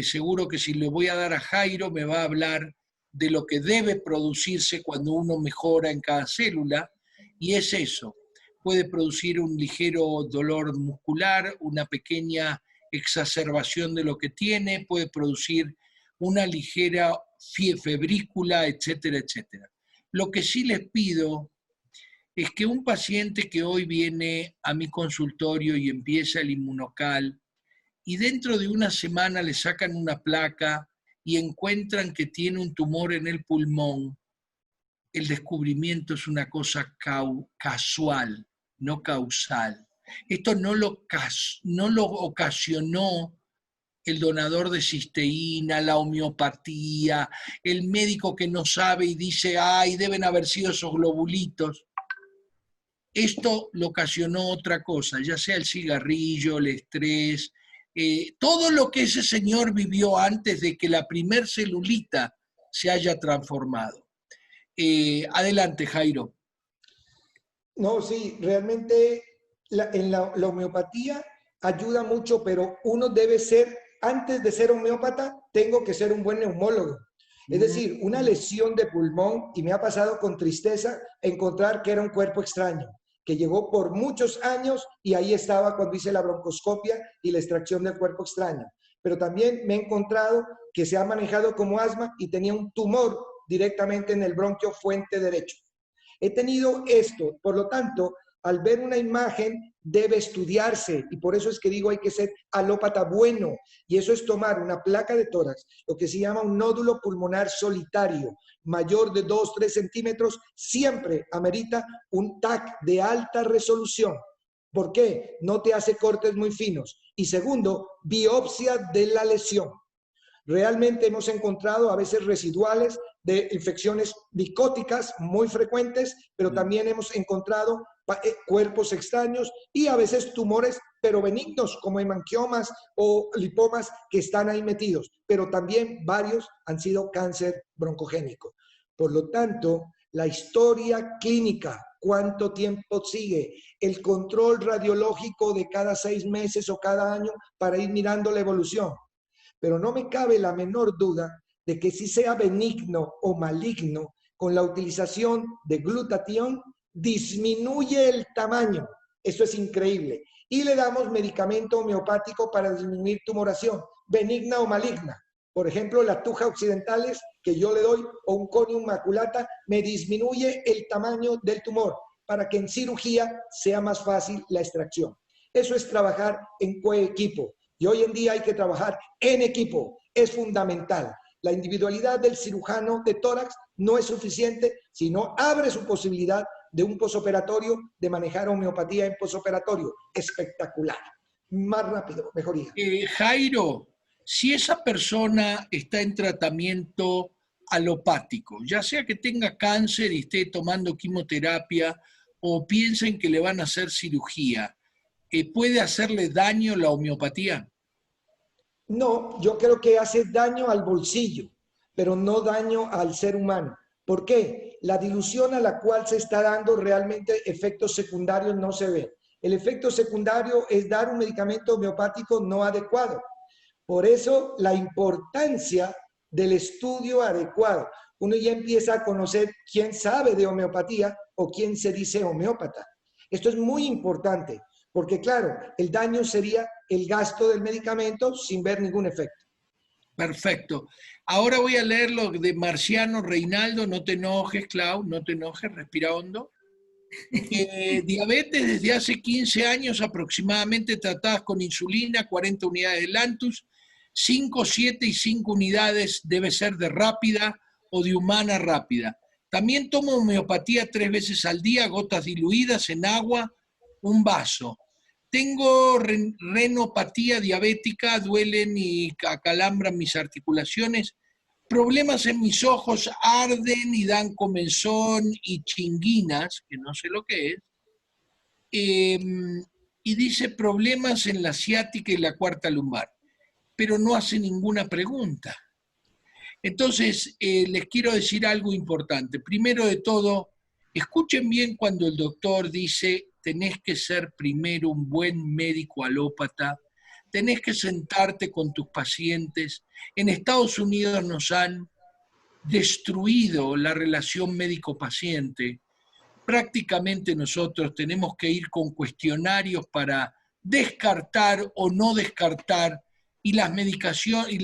seguro que si le voy a dar a Jairo me va a hablar de lo que debe producirse cuando uno mejora en cada célula, y es eso. Puede producir un ligero dolor muscular, una pequeña exacerbación de lo que tiene, puede producir una ligera febrícula, etcétera, etcétera. Lo que sí les pido es que un paciente que hoy viene a mi consultorio y empieza el Inmunocal y dentro de una semana le sacan una placa y encuentran que tiene un tumor en el pulmón, el descubrimiento es una cosa casual, no causal. Esto no lo ocasionó el donador de cisteína, la homeopatía, el médico que no sabe y dice, ay, deben haber sido esos globulitos. Esto lo ocasionó otra cosa, ya sea el cigarrillo, el estrés, todo lo que ese señor vivió antes de que la primer celulita se haya transformado. Adelante, Jairo. No, sí, realmente la homeopatía ayuda mucho, pero uno debe ser, antes de ser homeópata, tengo que ser un buen neumólogo. Es decir, una lesión de pulmón, y me ha pasado con tristeza encontrar que era un cuerpo extraño, que llegó por muchos años y ahí estaba cuando hice la broncoscopia y la extracción del cuerpo extraño. Pero también me he encontrado que se ha manejado como asma y tenía un tumor directamente en el bronquio fuente derecho. He tenido esto, por lo tanto, al ver una imagen debe estudiarse y por eso es que digo hay que ser alópata bueno y eso es tomar una placa de tórax, lo que se llama un nódulo pulmonar solitario, mayor de 2-3 centímetros, siempre amerita un TAC de alta resolución. ¿Por qué? No te hace cortes muy finos. Y segundo, biopsia de la lesión. Realmente hemos encontrado a veces residuales de infecciones micóticas muy frecuentes, pero también hemos encontrado cuerpos extraños y a veces tumores, pero benignos, como hemanquiomas o lipomas que están ahí metidos, pero también varios han sido cáncer broncogénico. Por lo tanto, la historia clínica, cuánto tiempo sigue, el control radiológico de cada 6 meses o cada año para ir mirando la evolución. Pero no me cabe la menor duda de que si sea benigno o maligno, con la utilización de glutatión, disminuye el tamaño. Eso es increíble. Y le damos medicamento homeopático para disminuir tumoración, benigna o maligna. Por ejemplo, la tuja occidentales que yo le doy o un conium maculata me disminuye el tamaño del tumor para que en cirugía sea más fácil la extracción. Eso es trabajar en coequipo. Y hoy en día hay que trabajar en equipo, es fundamental. La individualidad del cirujano de tórax no es suficiente, sino abre su posibilidad de un posoperatorio, de manejar homeopatía en posoperatorio. Espectacular. Más rápido, mejoría. Jairo, si esa persona está en tratamiento alopático, ya sea que tenga cáncer y esté tomando quimioterapia o piensen que le van a hacer cirugía, ¿puede hacerle daño la homeopatía? No, yo creo que hace daño al bolsillo, pero no daño al ser humano. ¿Por qué? La dilución a la cual se está dando realmente efectos secundarios no se ve. El efecto secundario es dar un medicamento homeopático no adecuado. Por eso la importancia del estudio adecuado. Uno ya empieza a conocer quién sabe de homeopatía o quién se dice homeópata. Esto es muy importante. Porque claro, el daño sería el gasto del medicamento sin ver ningún efecto. Perfecto. Ahora voy a leer lo de Marciano Reinaldo, no te enojes, Clau, no te enojes, respira hondo. Diabetes desde hace 15 años aproximadamente tratadas con insulina, 40 unidades de Lantus, 5, 7 y 5 unidades debe ser de rápida o de humana rápida. También tomo homeopatía 3 veces al día, gotas diluidas en agua, un vaso. Tengo renopatía diabética, duelen y acalambran mis articulaciones, problemas en mis ojos, arden y dan comezón y chinguinas, que no sé lo que es, y dice problemas en la ciática y la cuarta lumbar, pero no hace ninguna pregunta. Entonces, les quiero decir algo importante. Primero de todo, escuchen bien cuando el doctor dice tenés que ser primero un buen médico alópata, tenés que sentarte con tus pacientes. En Estados Unidos nos han destruido la relación médico-paciente. Prácticamente nosotros tenemos que ir con cuestionarios para descartar o no descartar y las medicaciones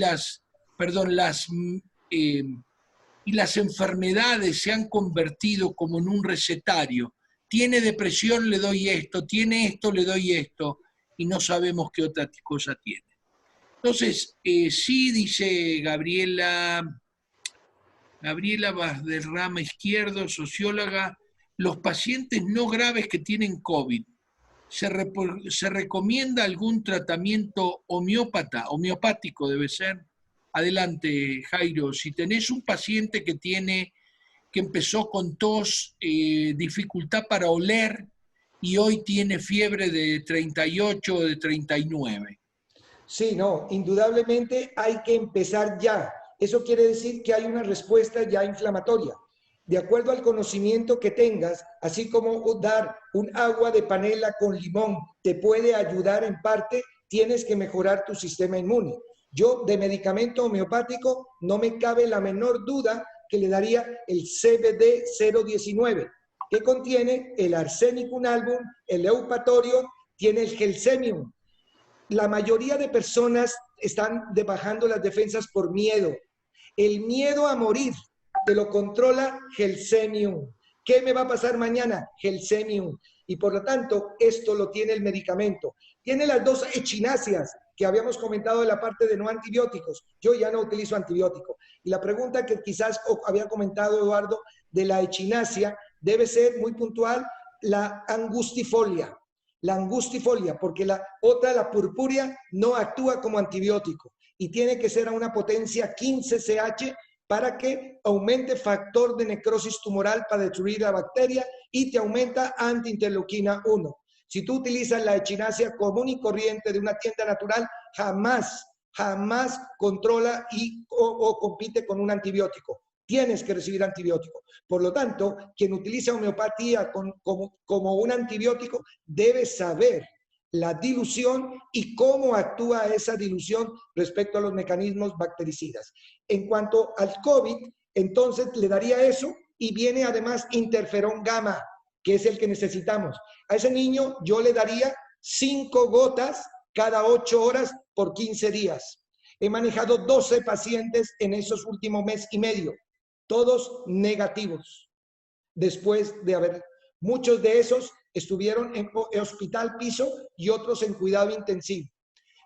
y las enfermedades se han convertido como en un recetario. Tiene depresión, le doy esto, tiene esto, le doy esto, y no sabemos qué otra cosa tiene. Entonces, sí, dice Gabriela Valderrama Izquierdo, socióloga, los pacientes no graves que tienen COVID, ¿Se recomienda algún tratamiento homeopático debe ser? Adelante, Jairo. Si tenés un paciente que empezó con tos, dificultad para oler y hoy tiene fiebre de 38 o de 39. Sí, no, indudablemente hay que empezar ya. Eso quiere decir que hay una respuesta ya inflamatoria. De acuerdo al conocimiento que tengas, así como dar un agua de panela con limón te puede ayudar en parte, tienes que mejorar tu sistema inmune. Yo de medicamento homeopático no me cabe la menor duda que le daría el CBD 019, que contiene el arsenicum album, el eupatorio, tiene el gelsemium. La mayoría de personas están bajando las defensas por miedo. El miedo a morir te lo controla Gelsemium. ¿Qué me va a pasar mañana? Gelsemium. Y por lo tanto, esto lo tiene el medicamento. Tiene las dos echináceas que habíamos comentado de la parte de no antibióticos. Yo ya no utilizo antibiótico. Y la pregunta que quizás había comentado Eduardo de la echinácea debe ser muy puntual, la angustifolia. La angustifolia, porque la otra, la purpúrea, no actúa como antibiótico y tiene que ser a una potencia 15 CH para que aumente factor de necrosis tumoral para destruir la bacteria y te aumenta antiinterleuquina 1. Si tú utilizas la echinácea común y corriente de una tienda natural, jamás controla o compite con un antibiótico. Tienes que recibir antibiótico. Por lo tanto, quien utiliza homeopatía como un antibiótico debe saber la dilución y cómo actúa esa dilución respecto a los mecanismos bactericidas. En cuanto al COVID, entonces le daría eso y viene además interferón gamma, que es el que necesitamos. A ese niño yo le daría 5 gotas cada 8 horas por 15 días. He manejado 12 pacientes en esos últimos mes y medio, todos negativos. Después de haber, muchos de esos estuvieron en hospital piso y otros en cuidado intensivo.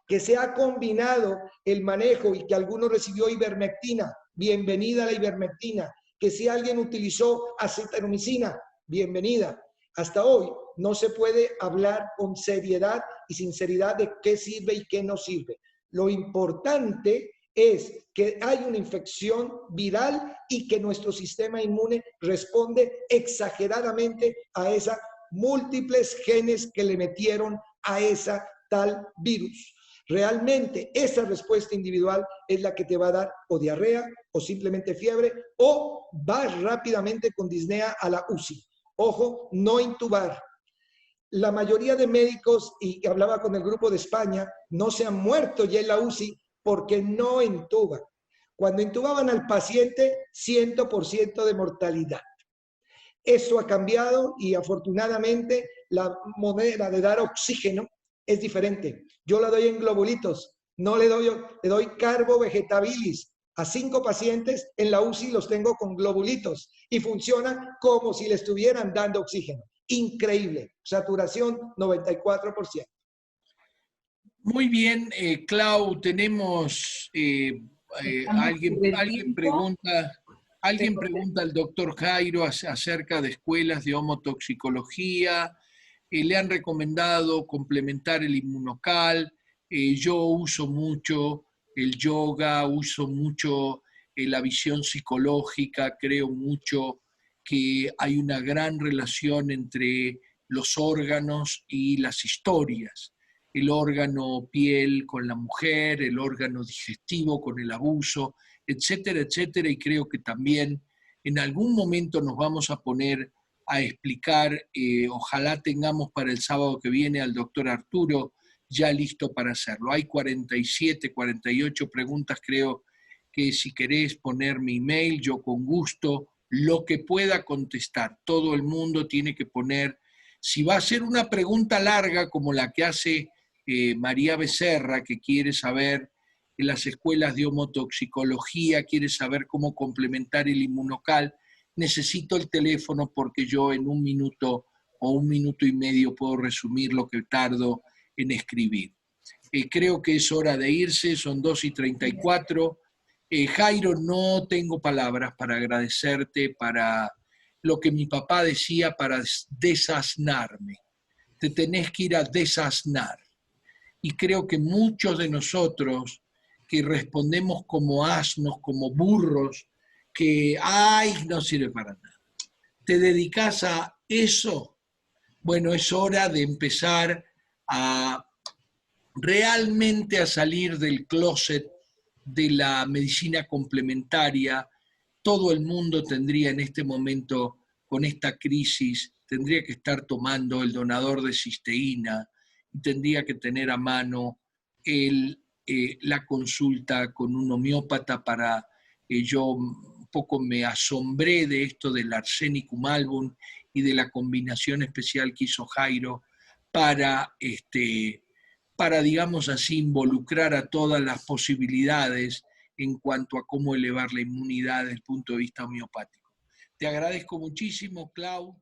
Que se ha combinado el manejo y que alguno recibió ivermectina, bienvenida la ivermectina. Que si alguien utilizó acetamicina, bienvenida. Hasta hoy no se puede hablar con seriedad y sinceridad de qué sirve y qué no sirve. Lo importante es que hay una infección viral y que nuestro sistema inmune responde exageradamente a esas múltiples genes que le metieron a esa tal virus. Realmente esa respuesta individual es la que te va a dar o diarrea o simplemente fiebre o vas rápidamente con disnea a la UCI. Ojo, no intubar. La mayoría de médicos, y hablaba con el grupo de España, no se han muerto ya en la UCI porque no intuban. Cuando intubaban al paciente, 100% de mortalidad. Eso ha cambiado y afortunadamente la manera de dar oxígeno es diferente. Yo la doy en globulitos, no le doy carbo vegetabilis. A 5 pacientes en la UCI los tengo con globulitos y funciona como si le estuvieran dando oxígeno. Increíble, saturación 94%. Muy bien, Clau, tenemos alguien pregunta al doctor Jairo acerca de escuelas de homotoxicología. Le han recomendado complementar el inmunocal. Yo uso mucho el yoga, uso mucho la visión psicológica, creo mucho que hay una gran relación entre los órganos y las historias. El órgano piel con la mujer, el órgano digestivo con el abuso, etcétera, etcétera. Y creo que también en algún momento nos vamos a poner a explicar, ojalá tengamos para el sábado que viene al doctor Arturo ya listo para hacerlo. Hay 47, 48 preguntas, creo que si querés poner mi email, yo con gusto, lo que pueda contestar. Todo el mundo tiene que poner, si va a ser una pregunta larga como la que hace María Becerra, que quiere saber en las escuelas de homotoxicología, quiere saber cómo complementar el inmunocal, necesito el teléfono porque yo en 1 minuto o 1 minuto y medio puedo resumir lo que tardo en escribir. Creo que es hora de irse, son 2:34. Jairo, no tengo palabras para agradecerte, para lo que mi papá decía, para desasnarme. te tenés que ir a desasnar. Y creo que muchos de nosotros que respondemos como asnos, como burros, que, ay, no sirve para nada, te dedicas a eso, bueno, es hora de empezar a realmente a salir del closet de la medicina complementaria. Todo el mundo tendría en este momento, con esta crisis, tendría que estar tomando el donador de cisteína y tendría que tener a mano la consulta con un homeópata para... yo un poco me asombré de esto del arsenicum album y de la combinación especial que hizo Jairo para, digamos así, involucrar a todas las posibilidades en cuanto a cómo elevar la inmunidad desde el punto de vista homeopático. Te agradezco muchísimo, Clau.